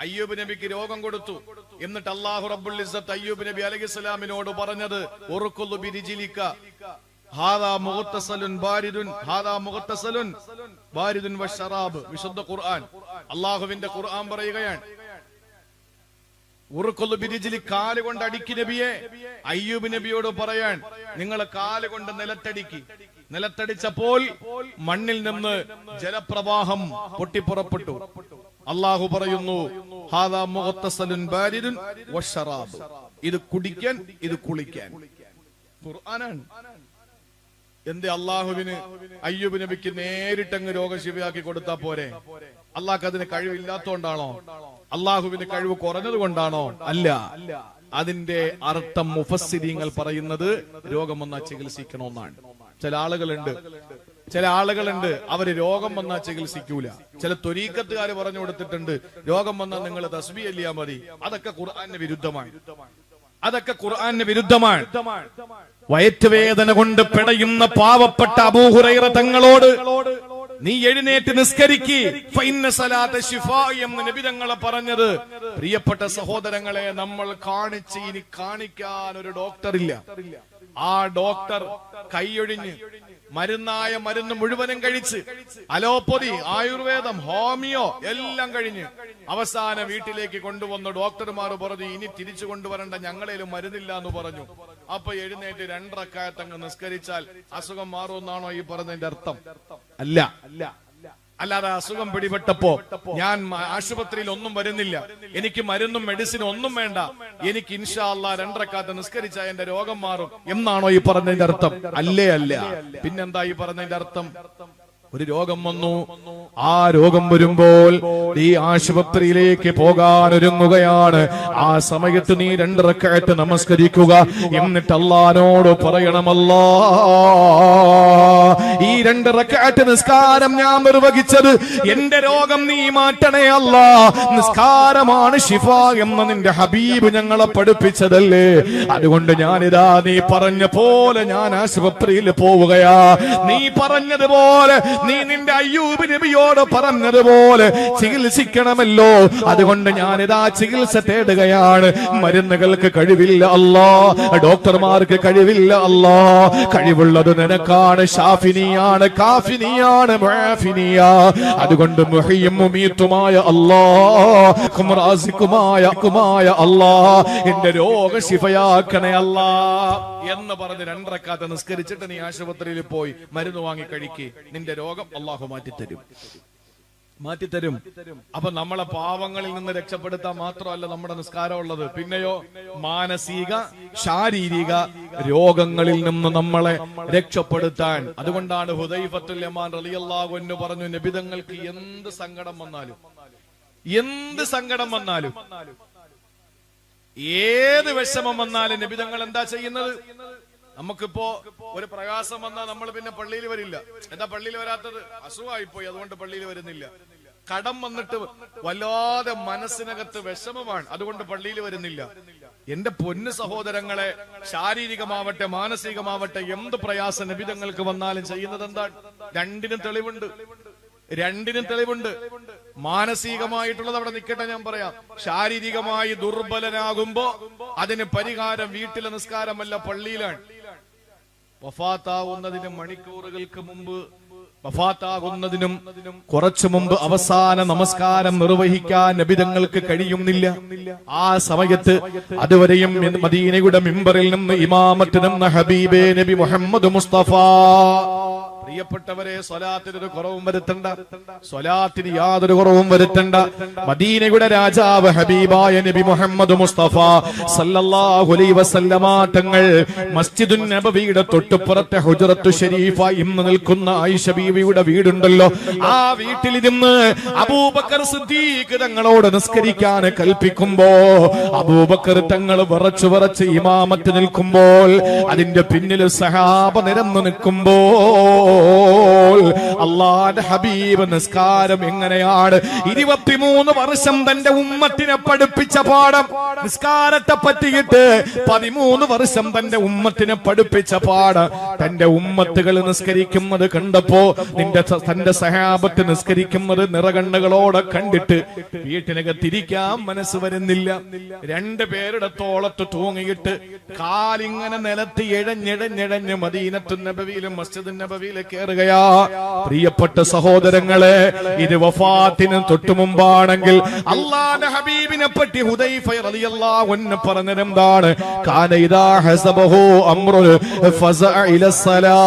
അയ്യൂബ് നബിക്ക് രോഗം കൊടുത്തു. എന്നിട്ട് അല്ലാഹു റബ്ബുൽ ഇസ്സത്ത് അയ്യൂബ് നബി അലൈഹിസ്സലാമിനോട് പറഞ്ഞത്, ഉർഖുൽ ബിരിജിലിക ഹാദാ മുഗ്തസലുൻ ബാരിദുൻ, ഹാദാ മുഗ്തസലുൻ ബാരിദുൻ വശറാബ്. വിശുദ്ധ ഖുർആൻ, അല്ലാഹുവിന്റെ ഖുർആൻ പറയുകയാണ്, ഉറുക്കൊല്ലു ബിരിജിലി, കാല് കൊണ്ട് അടിക്ക് നബിയെ. അയ്യൂബ് നബിയോട് പറയാൻ, നിങ്ങൾ കാല് കൊണ്ട് നിലത്തടിക്ക്. നിലത്തടിച്ചപ്പോൾ മണ്ണിൽ നിന്ന് ജലപ്രവാഹം പൊട്ടിപ്പുറപ്പെട്ടു. അള്ളാഹു പറയുന്നു, ഹാദാ മുഗ്തസലുൻ ബാരിദുൻ വശറാബ്. ഇത് കുടിക്കാൻ, ഇത് കുളിക്കാൻ. ഖുർആനാണ്. എന്തേ അള്ളാഹുവിന് അയ്യൂബ് നബിക്ക് നേരിട്ടങ്ങ് രോഗശിവയാക്കി കൊടുത്താ പോരെ? അള്ളാഹ്ക്ക് അതിന് കഴിവില്ലാത്തോണ്ടാണോ? അള്ളാഹുവിന് കഴിവ് കുറഞ്ഞത് കൊണ്ടാണോ? അല്ല. അതിന്റെ അർത്ഥം മുഫസ്സിരീങ്ങൾ പറയുന്നത് രോഗം വന്നാൽ ചികിത്സിക്കണമെന്നാണ്. ചില ആളുകളുണ്ട് അവര് രോഗം വന്നാൽ ചികിത്സിക്കൂല. ചില ത്വരീഖത്തുകാര് പറഞ്ഞു കൊടുത്തിട്ടുണ്ട് രോഗം വന്നാൽ നിങ്ങൾ തസ്ബീഹ് ചൊല്ലിയാ മതി. അതൊക്കെ ഖുർആന് വിരുദ്ധമാണ്. വയറ്റുവേദന കൊണ്ട് പിടയുന്ന പാവപ്പെട്ട അബൂ ഹുറൈറ തങ്ങളോട് നീ എഴുന്നേറ്റ് നിസ്കരിക്ക്, ഫഇന്ന സലാത്ത ശിഫാ എന്ന് നബി തങ്ങളെ പറഞ്ഞത്. പ്രിയപ്പെട്ട സഹോദരങ്ങളെ, നമ്മൾ കാണിച്ച് ഇനി കാണിക്കാൻ ഒരു ഡോക്ടർ ഇല്ല. ആ ഡോക്ടർ കൈയൊഴിഞ്ഞ് മരുന്ന് മുഴുവനും കഴിച്ച് അലോപ്പതി, ആയുർവേദം, ഹോമിയോ എല്ലാം കഴിഞ്ഞ് അവസാനം വീട്ടിലേക്ക് കൊണ്ടുവന്ന ഡോക്ടർമാർ പറഞ്ഞു ഇനി തിരിച്ചു കൊണ്ടുവരണ്ട, ഞങ്ങളേലും മരുന്നില്ല എന്ന് പറഞ്ഞു. അപ്പൊ എഴുന്നേറ്റ് 2 റക്അത്ത് അങ്ങ് നിസ്കരിച്ചാൽ അസുഖം മാറുമെന്നാണോ ഈ പറഞ്ഞതിന്റെ അർത്ഥം? അല്ല. അല്ലാതെ അസുഖം പിടിപെട്ടപ്പോ ഞാൻ ആശുപത്രിയിൽ ഒന്നും വരുന്നില്ല, എനിക്ക് മരുന്നും മെഡിസിനും ഒന്നും വേണ്ട, എനിക്ക് ഇൻഷാ അല്ലാഹ് 2 റക്അത്ത് നിസ്കരിച്ചാൽ എന്റെ രോഗം മാറും എന്നാണോ ഈ പറഞ്ഞതിന്റെ അർത്ഥം? അല്ല. പിന്നെന്താ ഈ പറഞ്ഞതിന്റെ അർത്ഥം? ഒരു രോഗം വന്നു, ആ രോഗം വരുമ്പോൾ നീ ആശുപത്രിയിലേക്ക് പോകാൻ ഒരുങ്ങുകയാണ്. ആ സമയത്ത് നീ 2 റക്അത്ത് നമസ്കരിക്കുക. എന്നിട്ട് അല്ലാഹുവോട് പറയണം, ഈ 2 റക്അത്ത് നിസ്കാരം ഞാൻ നിർവഹിച്ചത് എന്റെ രോഗം നീ മാറ്റണേ അല്ലാ. നിസ്കാരമാണ് ശിഫ എന്ന് നിന്റെ ഹബീബ് ഞങ്ങളെ പഠിപ്പിച്ചതല്ലേ. അതുകൊണ്ട് ഞാനിതാ നീ പറഞ്ഞ പോലെ ഞാൻ ആശുപത്രിയിൽ പോവുകയാ. നീ പറഞ്ഞതുപോലെ, നീ നിന്റെ അയ്യൂബ് നബിയോട് പറഞ്ഞതുപോലെ ചികിത്സിക്കണമല്ലോ. അതുകൊണ്ട് ഞാനിതാ ചികിത്സ തേടുകയാണ്. മരുന്നുകൾക്ക് കഴിവില്ല അല്ലാ, ഡോക്ടർമാർക്ക് കഴിവില്ല അല്ലാ. കഴിവുള്ളത് നിനക്കാണ്. ഷാഫിനിയാണ്, കാഫിനിയാണ്, മുആഫിനിയ. അതുകൊണ്ട് മുഹയ്യും മുമീത്തുമായ അല്ലാഹ്, റാസിഖുമായ അല്ലാഹ്, എന്റെ രോഗ ശിഫയാക്കണേ അല്ലാഹ് എന്ന് പറഞ്ഞ് 2 റക്അത്ത് നിസ്കരിച്ചിട്ട് നീ ആശുപത്രിയിൽ പോയി മരുന്ന് വാങ്ങി കഴിക്ക്. നിന്റെ രോഗം അല്ലാഹു മാറ്റിത്തരും. അപ്പൊ നമ്മളെ പാവങ്ങളിൽ നിന്ന് രക്ഷപ്പെടുത്താൻ മാത്രമല്ല നമ്മുടെ നിസ്കാരം ഉള്ളത്, പിന്നെയോ മാനസിക ശാരീരിക രോഗങ്ങളിൽ നിന്ന് നമ്മളെ രക്ഷപ്പെടുത്താൻ. അതുകൊണ്ടാണ് ഹുദൈഫത്തുൽ യമാൻ റളിയല്ലാഹു അൻഹു പറഞ്ഞു, നബിതങ്ങൾക്ക് എന്ത് സങ്കടം വന്നാലും, ഏത് വിഷമം വന്നാലും നബിതങ്ങൾ എന്താ ചെയ്യുന്നത്? നമുക്കിപ്പോ ഒരു പ്രയാസം വന്നാൽ നമ്മൾ പിന്നെ പള്ളിയിൽ വരില്ല. എന്താ പള്ളിയിൽ വരാത്തത്? അസുഖമായി പോയി, അതുകൊണ്ട് പള്ളിയിൽ വരുന്നില്ല. കടം വന്നിട്ട് വല്ലാതെ മനസ്സിനകത്ത് വിഷമമാണ്, അതുകൊണ്ട് പള്ളിയിൽ വരുന്നില്ല. എന്റെ പൊന്നു സഹോദരങ്ങളെ, ശാരീരികമാവട്ടെ മാനസികമാവട്ടെ എന്ത് പ്രയാസം നബിതങ്ങൾക്ക് വന്നാലും ചെയ്യുന്നത് എന്താണ്? രണ്ടിനും തെളിവുണ്ട്. മാനസികമായിട്ടുള്ളത് അവിടെ നിൽക്കട്ടെ, ഞാൻ പറയാം. ശാരീരികമായി ദുർബലനാകുമ്പോ അതിന് പരിഹാരം വീട്ടിലെ നിസ്കാരമല്ല, പള്ളിയിലാണ്. വഫാത്താവുന്നതിന് മണിക്കൂറുകൾക്ക് മുമ്പ്, വഫാത്താകുന്നതിനും കുറച്ചു മുമ്പ് അവസാന നമസ്കാരം നിർവഹിക്കാൻ നബിതങ്ങൾക്ക് കഴിയുന്നില്ല. ആ സമയത്ത് അതുവരെയും മദീനയുടെ മിമ്പറിൽ നിന്ന് ഇമാമത്ത് നിന്ന ഹബീബേ നബി മുഹമ്മദ് മുസ്തഫ. പ്രിയപ്പെട്ടവരെ, സ്വലാത്തിന് കുറവും വരുത്തണ്ട, സ്വലാത്തിന് യാതൊരു കുറവും വരുത്തണ്ട. മദീനയുടെ രാജാവ് ഹബീബായ നബി മുഹമ്മദ് മുസ്തഫ സല്ലല്ലാഹു അലൈഹി വസല്ലമ തങ്ങൾ മസ്ജിദുൻ നബവിയുടെ തൊട്ടുപുറത്തെ ഹുജറത്തു ഷരീഫ ഇന്ന് നിൽക്കുന്ന ആയിഷ ബീവിയുടെ വീടുണ്ടല്ലോ, ആ വീട്ടിലിരുന്ന് അബൂബക്കർ സിദ്ദീഖ് തങ്ങളോട് നിസ്കരിക്കാൻ കൽപ്പിക്കുമ്പോ അബൂബക്കർ തങ്ങൾ വിറച്ച് ഇമാമത്ത് നിൽക്കുമ്പോൾ, അതിന്റെ പിന്നിൽ സഹാബ നിരന്നു നിൽക്കുമ്പോ അല്ലാഹുവിന്റെ ഹബീബ് നിസ്കാരം എങ്ങനെയാണ് 23 വർഷം തന്റെ ഉമ്മത്തിനെ പഠിപ്പിച്ച പാഠം, നിസ്കാരത്തെ പറ്റിയിട്ട് 13 വർഷം തന്റെ ഉമ്മത്തിനെ പഠിപ്പിച്ച പാഠം തന്റെ ഉമ്മത്തുകൾ നിസ്കരിക്കുന്നത് കണ്ടപ്പോ, തന്റെ സഹാബത്ത് നിസ്കരിക്കുന്നത് നിറകണ്ണുകളോടെ കണ്ടിട്ട് വീട്ടിനകത്തിരിക്കാൻ മനസ്സ് വരുന്നില്ല. 2 പേരുടെ തോളത്ത് തൂങ്ങിയിട്ട് കാലിങ്ങനെ നിലത്ത് ഇഴഞ്ഞിഴഞ്ഞിഴഞ്ഞ് മദീനത്തു നബവിയിലും മസ്ജിദുൻ നബവിയിലും കേറുകയാ. പ്രിയപ്പെട്ട സഹോദരങ്ങളെ, ഇത് വഫാത്തിന് തൊട്ടു മുമ്പാണെങ്കിൽ അല്ലാഹുവിന്റെ ഹബീബിനെ പറ്റി ഹുദൈഫ റളിയല്ലാഹു അൻഹു പറഞ്ഞതെന്താണ്? കാന ഇദാ ഹസബഹു അംറു ഫസഅ ഇലസ്സലാ.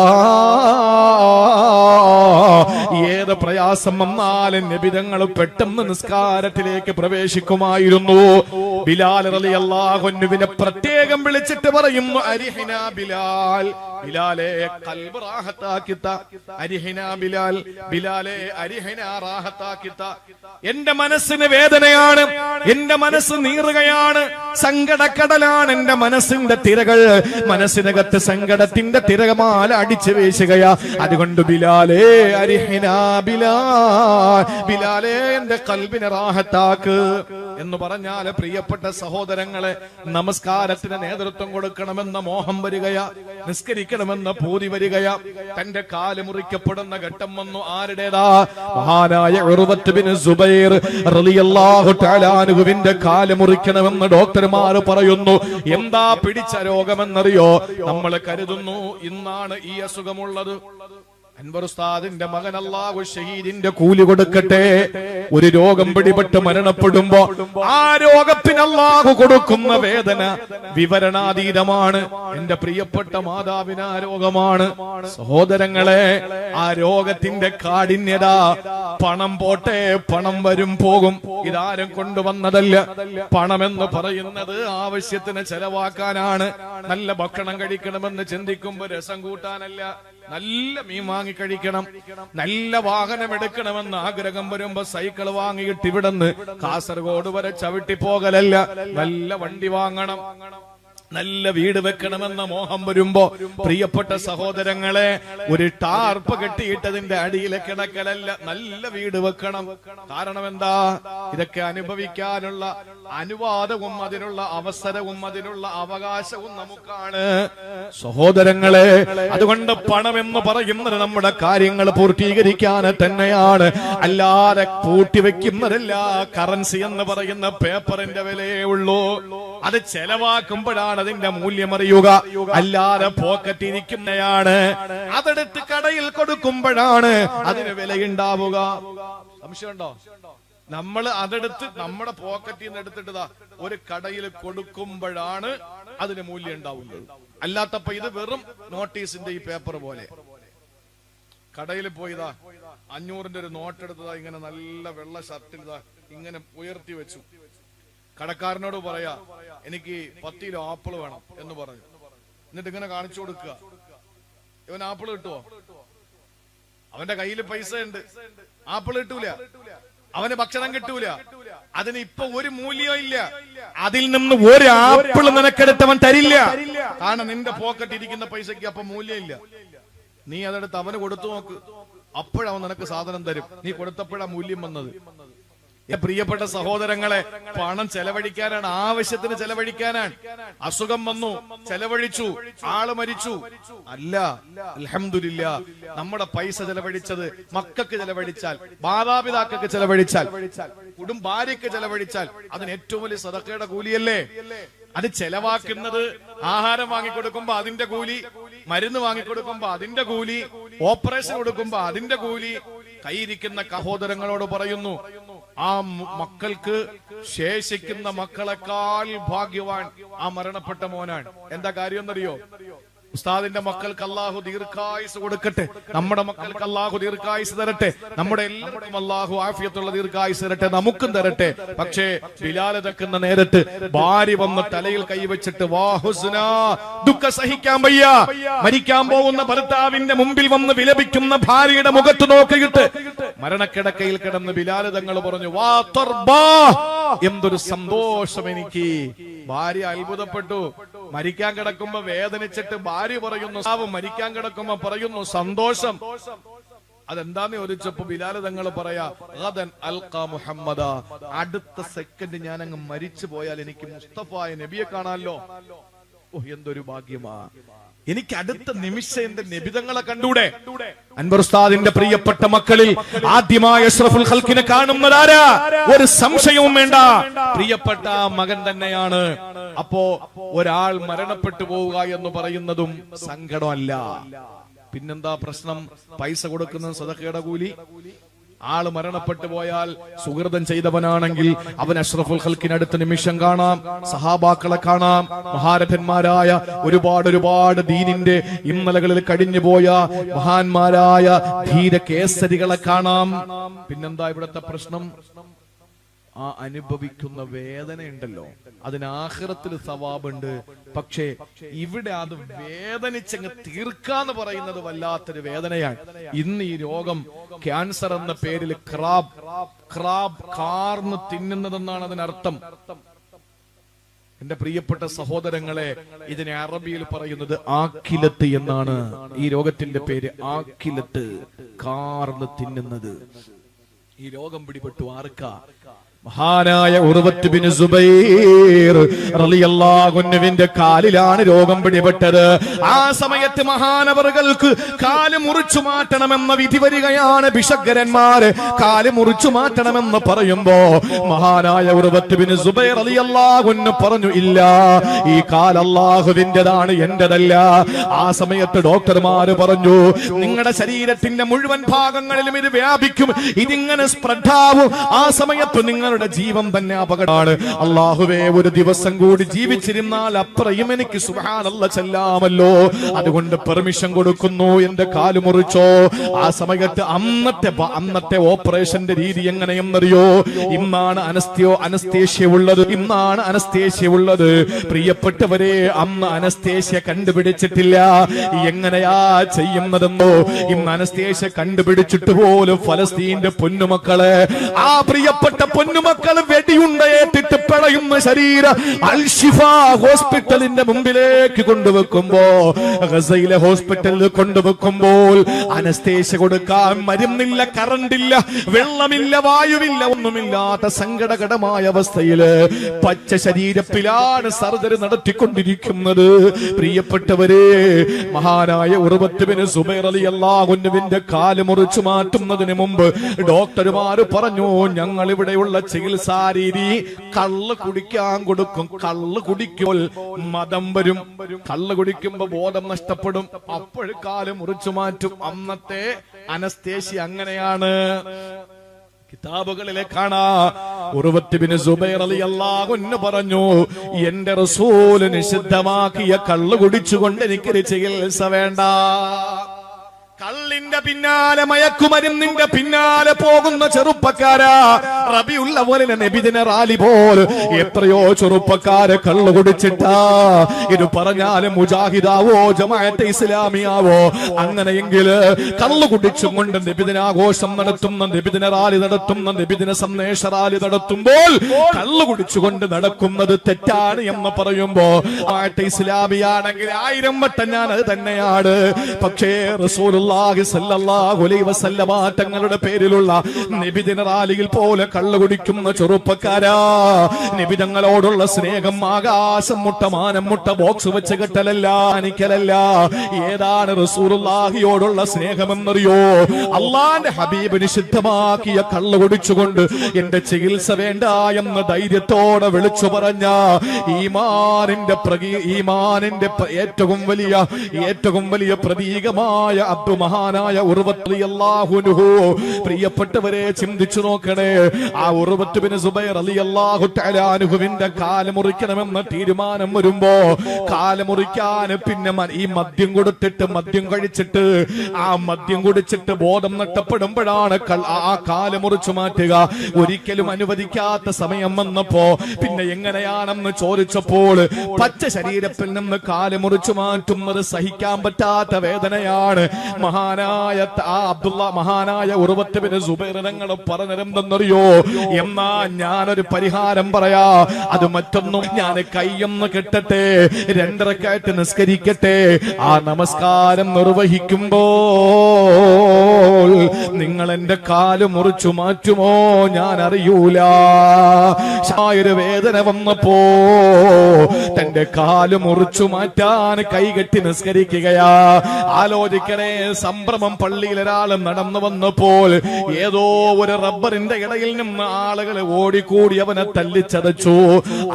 ഏത് പ്രയാസം വന്നാലും നബിതങ്ങൾ പെട്ടെന്ന് നിസ്കാരത്തിലേക്ക് പ്രവേശിക്കുമായിരുന്നു. ബിലാൽ റളിയല്ലാഹു അൻഹുവിനെ പ്രത്യേകം വിളിച്ചിട്ട് പറയുന്നു, അരിഹിനാ ബിലാൽ, ബിലാലെ ഖൽബ് റാഹത്താക്കിത്ത, അരിഹിനാ ബിലാൽ, ബിലാലെ അരിഹിനാ റാഹത്താക്കിത്ത. എന്റെ മനസ്സിന് വേദനയാണ്, എന്റെ മനസ്സ് നീറുകയാണ്, സങ്കടക്കടലാണ് എന്റെ മനസ്സിന്റെ തിരകൾ, മനസ്സിനകത്ത് സങ്കടത്തിന്റെ തിരമാല അടിച്ചു വീശുകയാ. അതുകൊണ്ട് ബിലാലേ അരിഹിനാ ബിലാൽ, ബിലാലേ എന്റെ ഖൽബിനെ റാഹത്താക്ക് എന്ന് പറഞ്ഞാൽ പ്രിയപ്പെട്ട സഹോദരങ്ങളെ, നമസ്കാരത്തിന് നേതൃത്വം കൊടുക്കണമെന്ന മോഹം വരികയാ, നിസ്കരിക്കണമെന്ന പൂതി വരികയാ. തന്റെ കാല് മുറിക്കപ്പെടുന്ന ഘട്ടം വന്നു. ആരുടേതാ? മഹാനായ ഉർവത്ത് ബിൻ സുബൈർ റളിയല്ലാഹു തആല അൻഹുവിന്റെ കാല് മുറിക്കണമെന്ന് ഡോക്ടർമാർ പറയുന്നു. എന്താ പിടിച്ച രോഗമെന്നറിയോ? നമ്മൾ കരുതുന്നു ഇന്നാണ് ഈ അസുഖമുള്ളത്. അൻവർ ഉസ്താദിന്റെ മകൻ അല്ലാഹു ഷഹീദിന്റെ കൂലി കൊടുക്കട്ടെ. ഒരു രോഗം പിടിപെട്ട് മരണപ്പെടുമ്പോ ആ രോഗത്തിന് അല്ലാഹു കൊടുക്കുന്ന വേദന വിവരണാതീതമാണ്. എന്റെ പ്രിയപ്പെട്ട മാതാവിന് ആ രോഗമാണ്. സഹോദരങ്ങളെ, ആ രോഗത്തിന്റെ കാഠിന്യത, പണം പോട്ടെ, പണം വരും പോകും, ഇതാരും കൊണ്ടുവന്നതല്ല. പണമെന്ന് പറയുന്നത് ആവശ്യത്തിന് ചെലവാക്കാനാണ്. നല്ല ഭക്ഷണം കഴിക്കണമെന്ന് ചിന്തിക്കുമ്പോ രസം കൂട്ടാനല്ല, നല്ല മീൻ വാങ്ങി കഴിക്കണം, നല്ല വാഹനം എടുക്കണമെന്ന് ആഗ്രഹം വരുമ്പോ സൈക്കിൾ വാങ്ങിയിട്ട് ഇവിടുന്ന് കാസർഗോഡ് വരെ ചവിട്ടി പോകലല്ല, നല്ല വണ്ടി വാങ്ങണം, നല്ല വീട് വെക്കണമെന്ന മോഹം വരുമ്പോ പ്രിയപ്പെട്ട സഹോദരങ്ങളെ, ഒരു ടാർപ്പ് കെട്ടിയിട്ടതിന്റെ അടിയിലെ കിടക്കലല്ല, നല്ല വീട് വെക്കണം. കാരണം എന്താ? ഇതൊക്കെ അനുഭവിക്കാനുള്ള അനുവാദവും അതിനുള്ള അവസരവും അതിനുള്ള അവകാശവും നമുക്കാണ് സഹോദരങ്ങളെ. അതുകൊണ്ട് പണം എന്ന് പറയുന്നത് നമ്മുടെ കാര്യങ്ങൾ പൂർത്തീകരിക്കാൻ തന്നെയാണ്, അല്ലാതെ പൂട്ടിവെക്കുന്നതല്ല. കറൻസി എന്ന് പറയുന്ന പേപ്പറിന്റെ വിലയേ ഉള്ളൂ, അത് ചെലവാക്കുമ്പോഴാണ് അതിന്റെ മൂല്യം അറിയുക, അല്ലാതെ പോക്കറ്റിരിക്കുന്നയാണ്. അതെടുത്ത് കടയിൽ കൊടുക്കുമ്പോഴാണ് അതിന് വിലയുണ്ടാവുക. സംശയമുണ്ടോ? നമ്മൾ അതെടുത്ത് നമ്മുടെ പോക്കറ്റിൽ നിന്ന് എടുത്തിട്ടതാ ഒരു കടയിൽ കൊടുക്കുമ്പോഴാണ് അതിന് മൂല്യം ഉണ്ടാവുന്നത്. അല്ലാത്തപ്പോ ഇത് വെറും നോട്ടീസിന്റെ ഈ പേപ്പർ പോലെ. കടയിൽ പോയിതാ 500-ന്റെ ഒരു നോട്ട് എടുത്തതാ, ഇങ്ങനെ നല്ല വെള്ള ഷർട്ടിൽ ഇങ്ങനെ ഉയർത്തി വെച്ചു. കടക്കാരനോട് പറയാ, എനിക്ക് 10 കിലോ ആപ്പിൾ വേണം എന്ന് പറഞ്ഞു. എന്നിട്ട് ഇങ്ങനെ കാണിച്ചു കൊടുക്കുക. ഇവൻ ആപ്പിൾ കിട്ടുവോ? അവന്റെ കയ്യിൽ പൈസ ഉണ്ട്, ആപ്പിൾ കിട്ടൂല, അവന് ഭക്ഷണം കിട്ടൂല, അതിന് ഇപ്പൊ ഒരു മൂല്യം ഇല്ല. അതിൽ നിന്ന് ഒരു ആപ്പിൾ നിനക്കെടുത്തവൻ തരില്ല. കാരണം നിന്റെ പോക്കറ്റ് ഇരിക്കുന്ന പൈസക്ക് അപ്പൊ മൂല്യം ഇല്ല. നീ അതെടുത്ത് അവന് കൊടുത്തു നോക്ക്, അപ്പോഴവൻ നിനക്ക് സാധനം തരും. നീ കൊടുത്തപ്പോഴാ മൂല്യം വന്നത്. പ്രിയപ്പെട്ട സഹോദരങ്ങളെ, പണം ചെലവഴിക്കാനാണ്, ആവശ്യത്തിന് ചെലവഴിക്കാനാണ്. അസുഖം വന്നു, ചെലവഴിച്ചു, ആള് മരിച്ചു, അല്ല. അൽഹംദുലില്ലാ, നമ്മുടെ പൈസ ചെലവഴിച്ചത് മക്കൾക്ക് ചെലവഴിച്ചാൽ, മാതാപിതാക്കൾക്ക് ചെലവഴിച്ചാൽ, ഭാര്യയ്ക്ക് ചെലവഴിച്ചാൽ അതിന് ഏറ്റവും വലിയ സദഖയുടെ കൂലിയല്ലേ. അത് ചെലവാക്കുന്നത് ആഹാരം വാങ്ങിക്കൊടുക്കുമ്പോ അതിന്റെ കൂലി, മരുന്ന് വാങ്ങിക്കൊടുക്കുമ്പോ അതിന്റെ കൂലി, ഓപ്പറേഷൻ കൊടുക്കുമ്പോ അതിന്റെ കൂലി. കൈയിരിക്കുന്ന സഹോദരങ്ങളോട് പറയുന്നു, ആ മക്കൾക്ക് ശേഷിക്കുന്ന മക്കളെക്കാൾ ഭാഗ്യവാൻ ആ മരണപ്പെട്ട മോനാണ്. എന്താ കാര്യം എന്നറിയോ? ഉസ്താദിന്റെ മക്കൾക്ക് അല്ലാഹു ദീർഘായുസ് കൊടുക്കട്ടെ, നമ്മുടെ മക്കൾക്ക് അല്ലാഹു ദീർഘായുസ് തരട്ടെ, നമ്മുടെ എല്ലാവർക്കും അല്ലാഹു ആഫിയത്തുള്ള ദീർഘായുസ് തരട്ടെ, നമുക്കും തരട്ടെ. പക്ഷേ ബിലാൽ തക്കുന്ന നേരത്ത് ഭാര്യ വന്ന് തലയിൽ കൈവച്ചിട്ട് വാ ഹുസ്നാ, ദുഃഖം സഹിക്കാൻ വയ്യ, മരിക്കാൻ പോകുന്ന ഭർത്താവിന്റെ മുമ്പിൽ വന്ന് വിലപിക്കുന്ന ഭാര്യയുടെ മുഖത്ത് നോക്കിയിട്ട് മരണക്കിടക്കയിൽ കിടന്ന് ബിലാൽ തങ്ങൾ പറഞ്ഞു, വാ തർബാ, എന്തൊരു സന്തോഷം എനിക്ക്. ഭാര്യ അത്ഭുതപ്പെട്ടു. മരിക്കാൻ കിടക്കുമ്പോ വേദനിച്ചിട്ട് ഭാര്യ പറയുന്നു, മരിക്കാൻ കിടക്കുമ്പോ പറയുന്നു സന്തോഷം. അതെന്താന്ന് ചോദിച്ചപ്പോ ബിലാൽ തങ്ങൾ പറയാ, മുഹമ്മദ, അടുത്ത സെക്കൻഡ് ഞാൻ അങ്ങ് മരിച്ചു പോയാൽ എനിക്ക് മുസ്തഫായ നബിയെ കാണാമല്ലോ. ഓ, എന്തൊരു ഭാഗ്യമാ എനിക്ക്, അടുത്ത നിമിഷം എന്റെ നബിതങ്ങളെ കണ്ടൂടെ. അൻവർ ഉസ്താദിന്റെ പ്രിയപ്പെട്ട മക്കളിൽ ആദ്യമായ അഷ്റഫുൽ ഖൽഖിനെ കാണുന്നതാരാ? ഒരു സംശയവും വേണ്ട, പ്രിയപ്പെട്ട മകൻ തന്നെയാണ്. അപ്പോ ഒരാൾ മരണപ്പെട്ടു പോവുക എന്ന് പറയുന്നതും സങ്കടമല്ല. പിന്നെന്താ പ്രശ്നം? പൈസ കൊടുക്കുന്ന സദഖയുടെ കൂലി, ആള് മരണപ്പെട്ടു പോയാൽ സുഹൃതം ചെയ്തവനാണെങ്കിൽ അവൻ അഷ്റഫുൽ ഖൽക്കിനടുത്ത നിമിഷം കാണാം, സഹാബാക്കളെ കാണാം, മഹാരഥന്മാരായ ഒരുപാട് ദീനിന്റെ ഇന്നലകളിൽ കഴിഞ്ഞുപോയ മഹാന്മാരായ ധീരകേസരികളെ കാണാം. പിന്നെന്താ ഇവിടുത്തെ പ്രശ്നം? ആ അനുഭവിക്കുന്ന വേദന ഉണ്ടല്ലോ, അതിന് ആഖിറത്തിൽ സവാബുണ്ട്. പക്ഷേ ഇവിടെ അത് വേദനിച്ചങ്ങ് തീർക്കാന്ന് പറയുന്നത് വല്ലാത്തൊരു വേദനയാണ്. ഇന്ന് ഈ രോഗം ക്യാൻസർ എന്ന പേരിൽ ക്രാബ് കാർന്ന് തിന്നുന്നതെന്നാണ് അതിനർത്ഥം. എന്റെ പ്രിയപ്പെട്ട സഹോദരങ്ങളെ, ഇതിനെ അറബിയിൽ പറയുന്നത് ആക്കിലത്ത് എന്നാണ്. ഈ രോഗത്തിന്റെ പേര് ആക്കിലത്ത്, കാർന്ന് തിന്നുന്നത്. ഈ രോഗം പിടിപെട്ടു ആർക്കാ? മഹാനായ ഉർവത്ത് ബിൻ സുബൈർ റളിയല്ലാഹു അൻഹുവിന്റെ കാലിലാണ് രോഗം പിടിപെട്ടത്. ആ സമയത്ത് മഹാനവറുകൾക്ക് കാല് മുറിച്ചു മാറ്റണമെന്ന വിധി വരികയാണ്. ഭിഷഗ്വരന്മാര് കാല് മുറിച്ചു മാറ്റണമെന്ന് പറയുമ്പോ മഹാനായ ഉർവത്ത് ബിൻ സുബൈർ റളിയല്ലാഹു അൻഹു പറഞ്ഞു, ഇല്ല, ഈ കാൽ അല്ലാഹുവിന്റേതാണ്, എന്റേതല്ല. ആ സമയത്ത് ഡോക്ടർമാര് പറഞ്ഞു, നിങ്ങളുടെ ശരീരത്തിന്റെ മുഴുവൻ ഭാഗങ്ങളിലും ഇത് വ്യാപിക്കും, ഇതിങ്ങനെ സ്പ്രെഡ് ആവും. ആ സമയത്ത് നിങ്ങളുടെ ജീവൻ തന്നെ അപകടമാണ്. അല്ലാഹുവേ, ഒരു ദിവസം കൂടി ജീവിച്ചിരുന്നാൽ അത്രയും എനിക്ക് സുബ്ഹാനല്ലാഹ് ചെല്ലാമല്ലോ. അതുകൊണ്ട് പെർമിഷൻ കൊടുക്കുന്നു, എന്റെ കാല് മുറിച്ചോ. ആ സമയത്ത് അന്നത്തെ ഓപ്പറേഷന്റെ രീതി എങ്ങനെയെന്നറിയോ? ഇന്നാണ് അനസ്തേഷ്യ ഉള്ളത്. പ്രിയപ്പെട്ടവരെ, അന്ന് അനസ്തേഷ്യ കണ്ടുപിടിച്ചിട്ടില്ല. എങ്ങനെയാ ചെയ്യുന്നതെന്നോ? ഇന്ന് അനസ്തേഷ്യ കണ്ടുപിടിച്ചിട്ട് പോലും ഫലസ്തീന്റെ പൊന്നുമക്കളെ, ആ പ്രിയപ്പെട്ട പൊന്നുമക്കൾ വെടിയുണ്ടേറ്റിട്ട് പിളയുന്ന ശരീരം അൽഷിഫ ഹോസ്പിറ്റലിന്റെ മുമ്പിലേക്ക് കൊണ്ടുവെക്കുമ്പോ, ഗസയിലെ ഹോസ്പിറ്റലിൽ കൊണ്ടുവെക്കുമ്പോൾ അനസ്തേഷ്യ കൊടുക്കാൻ മരുന്നില്ല, കറണ്ടില്ല, വെള്ളമില്ല, വായുവില്ല, ഒന്നുമില്ലാത്ത സങ്കടകരമായ അവസ്ഥയില് പച്ച ശരീരത്തിലാണ് സർജറി നടത്തിക്കൊണ്ടിരിക്കുന്നത്. പ്രിയപ്പെട്ടവരെ, മഹാനായ ഉർവത്ത് ബിൻ സുബൈർ റളിയല്ലാഹു അൻഹുവിന്റെ കാല് മുറിച്ചു മാറ്റുന്നതിന് മുമ്പ് ഡോക്ടർമാര് പറഞ്ഞു, ഞങ്ങൾ ഇവിടെയുള്ള ചികിത്സാ രീതി കള്ള് കുടിക്കാൻ കൊടുക്കും. കള്ള് കുടിക്കുമ്പോൾ മതം വരും, കള്ള് കുടിക്കുമ്പോ ബോധം നഷ്ടപ്പെടും, അപ്പോൾ കാല് മുറിച്ചു മാറ്റും. അന്നത്തെ അനസ്തേഷ്യ അങ്ങനെയാണ്. കിതാബുകളിലെ കാണാ, ഉർവത്ത് ബിൻ സുബൈർ റളിയല്ലാഹു അൻഹു പറഞ്ഞു, എന്റെ റസൂല് നിഷിദ്ധമാക്കിയ കള്ള് കുടിച്ചുകൊണ്ട് എനിക്കൊരു ചികിത്സ വേണ്ട. കള്ളിന്റെ പിന്നാലെ, മയക്കുമരുന്നിന്റെ പിന്നാലെ പോകുന്ന ചെറുപ്പക്കാരാ, റബീഉൽ അവ്വലിലെ നബിദിന റാലി പോൽ എത്രയോ ചെറുപ്പക്കാരെ കള്ളു കുടിച്ചിട്ടാ. ഇത് പറഞ്ഞാല് മുജാഹിദാവോ ജമാഅത്തെ ഇസ്ലാമിയാവോ, അങ്ങനെയെങ്കിൽ കള്ളു കുടിച്ചും കൊണ്ട് നബിദിനാഘോഷം നടത്തുന്ന, നബിദിന റാലി നടത്തുന്ന, നബിദിന സന്ദേശ റാലി നടത്തുമ്പോൾ കള്ളു കുടിച്ചുകൊണ്ട് നടക്കുന്നത് തെറ്റാണ് എന്ന് പറയുമ്പോ, ജമാഅത്തെ ഇസ്ലാമിയാണെങ്കിൽ 1000 വട്ടം ഞാൻ അത് തന്നെയാണ്. പക്ഷേ റസൂലുള്ളാഹി സ്വല്ലല്ലാഹു അലൈഹി വസല്ലമ തങ്ങളുടെ പേരിലുള്ള നബിദിന റാലിയിൽ പോലെ കള്ളു കുടിക്കുന്ന ചെറുപ്പക്കാരാ, നബിതങ്ങളോടുള്ള സ്നേഹം ആകാശം മുട്ട മാനം മുട്ട ബോക്സ് വെച്ച് കെട്ടലല്ല, അനിക്കലല്ല. ഏതാണ് റസൂലുള്ളാഹിയോടുള്ള സ്നേഹമെന്നറിയോ? അള്ളാന്റെ ഹബീബ് നിഷിദ്ധമാക്കിയ കള്ളു കുടിച്ചുകൊണ്ട് എന്റെ ചികിത്സ വേണ്ട എന്ന ധൈര്യത്തോടെ വിളിച്ചു പറഞ്ഞ ഈമാനിന്റെ ഏറ്റവും വലിയ പ്രതീകമായ മഹാനായ ഉർവത്ത് റളിയല്ലാഹു അൻഹു. പ്രിയപ്പെട്ടവരെ, ചിന്തിച്ചു നോക്കണേ. ആ ഉർവത്ത് ബിൻ സുബൈർ റളിയല്ലാഹു തആല അൻഹുവിന്റെ കാല് മുറിക്കണമെന്ന തീരുമാനം വരുമ്പോ, കാല് മുറിക്കാൻ പിന്നെ ഈ മദ്യം കൊടുത്തിട്ട്, മദ്യം കഴിച്ചിട്ട്, ആ മദ്യം കുടിച്ചിട്ട് ബോധം നഷ്ടപ്പെടുമ്പോഴാണ് ആ കാല് മുറിച്ചു മാറ്റുക. ഒരിക്കലും അനുവദിക്കാത്ത സമയം വന്നപ്പോ പിന്നെ എങ്ങനെയാണെന്ന് ചോദിച്ചപ്പോൾ, പച്ച ശരീരത്തിൽ നിന്ന് കാല് മുറിച്ചു മാറ്റുന്നത് സഹിക്കാൻ പറ്റാത്ത വേദനയാണ്. മഹാനായ ഉർവത്ത് ബിൻ സുബൈർ തങ്ങൾ പറഞ്ഞതെന്തെന്നറിയോ? എന്നാ ഞാനൊരു പരിഹാരം പറയാ, അത് മറ്റൊന്നും, ഞാൻ കൈയൊന്ന് കെട്ടട്ടെ, 2 റക്അത്ത് നിസ്കരിക്കട്ടെ. ആ നമസ്കാരം നിർവഹിക്കുമ്പോൾ നിങ്ങൾ എന്റെ കാല് മുറിച്ചു മാറ്റുമോ ഞാൻ അറിയൂല. ഒരു വേദന വന്നപ്പോ തന്റെ കാല് മുറിച്ചു മാറ്റാൻ കൈകെട്ടി നിസ്കരിക്കുകയാ. ആലോചിക്കണേ, സംഭ്രമം. പള്ളിയിൽ ഒരാൾ നടന്നു വന്നപ്പോൾ ഏതോ ഒരു റബ്ബറിന്റെ ഇടയിൽ നിന്ന് ആളുകൾ ഓടിക്കൂടി അവനെ തല്ലിച്ചതച്ചു.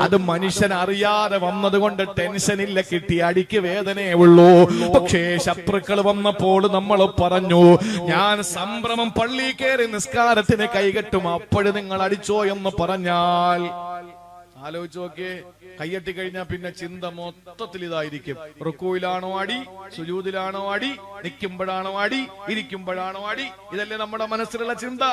അത് മനുഷ്യൻ അറിയാതെ വന്നതുകൊണ്ട് ടെൻഷനില്ല, കിട്ടി അടിക്ക് വേദനയേ ഉള്ളൂ. പക്ഷേ ശത്രുക്കൾ വന്നപ്പോൾ നമ്മൾ പറഞ്ഞു, ഞാൻ സംഭ്രമം അവൻ പള്ളി കയറി നിസ്കാരത്തിന് കൈകെട്ടും, അപ്പോഴും നിങ്ങൾ അടിച്ചോ എന്ന് പറഞ്ഞാൽ ആലോചിച്ച് നോക്കിയേ. കയ്യട്ടി കഴിഞ്ഞാൽ പിന്നെ ചിന്ത മൊത്തത്തിൽ ഇതായിരിക്കും. റുക്കൂയിലാണോ അടി, സുജൂദിലാണോ അടി, നിൽക്കുമ്പോഴാണോ അടി, ഇരിക്കുമ്പോഴാണോ അടി, ഇതല്ലേ നമ്മുടെ മനസ്സിലുള്ള ചിന്ത.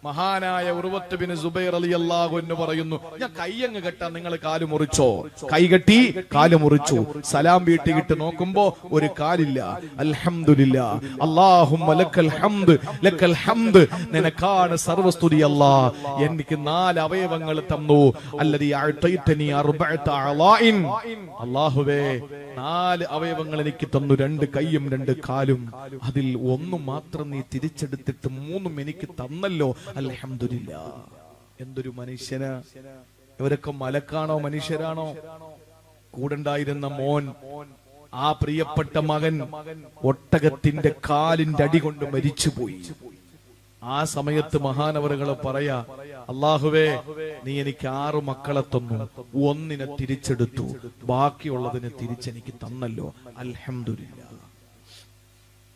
മഹാനായ ഉർവത്ത് ബിൻ സുബൈർ റളിയല്ലാഹു അൻഹു പറയുന്നു, ഞാൻ കയ്യങ്ങ് കെട്ടാൻ നിങ്ങൾ കാല് മുറിച്ചോ? കൈകെട്ടി കാല് മുറിച്ചു. സലാം വീട്ടിയിട്ട് നോക്കുമ്പോ ഒരു കാലില്ല. അൽഹംദുലില്ലാ, അല്ലാഹുമ്മ ലക്കൽ ഹംദ്, ലക്കൽ ഹംദ്, നിനക്കാണ് സർവസ്തുതി അല്ലാഹ്. എനിക്ക് 4 അവയവങ്ങൾ തന്നു. അല്ലദീ അഅതൈതനി അർബഅത അളാഇൻ, അല്ലാഹുവേ 4 അവയവങ്ങൾ എനിക്ക് തന്നു, 2 കൈയും 2 കാലും. അതിൽ 1 മാത്രം നീ തിരിച്ചെടുത്തിട്ട് 3 എനിക്ക് തന്നല്ലോ. അൽഹംദുലില്ലാ. എന്തൊരു മനുഷ്യനാ! ഇവരൊക്കെ മലക്കാണോ മനുഷ്യരാണോ? കൂടെണ്ടായിരുന്ന മോൻ, ആ പ്രിയപ്പെട്ട മകൻ ഒട്ടകത്തിന്റെ കാലിന്റെ അടി കൊണ്ട് മരിച്ചുപോയി. ആ സമയത്ത് മഹാനവറുകൾ പറയാ, അല്ലാഹുവേ നീ എനിക്ക് 6 മക്കളെ തന്നു, 1 തിരിച്ചെടുത്തു, ബാക്കിയുള്ളതിനെ തിരിച്ചെനിക്ക് തന്നല്ലോ. അൽഹംദുലില്ലാ.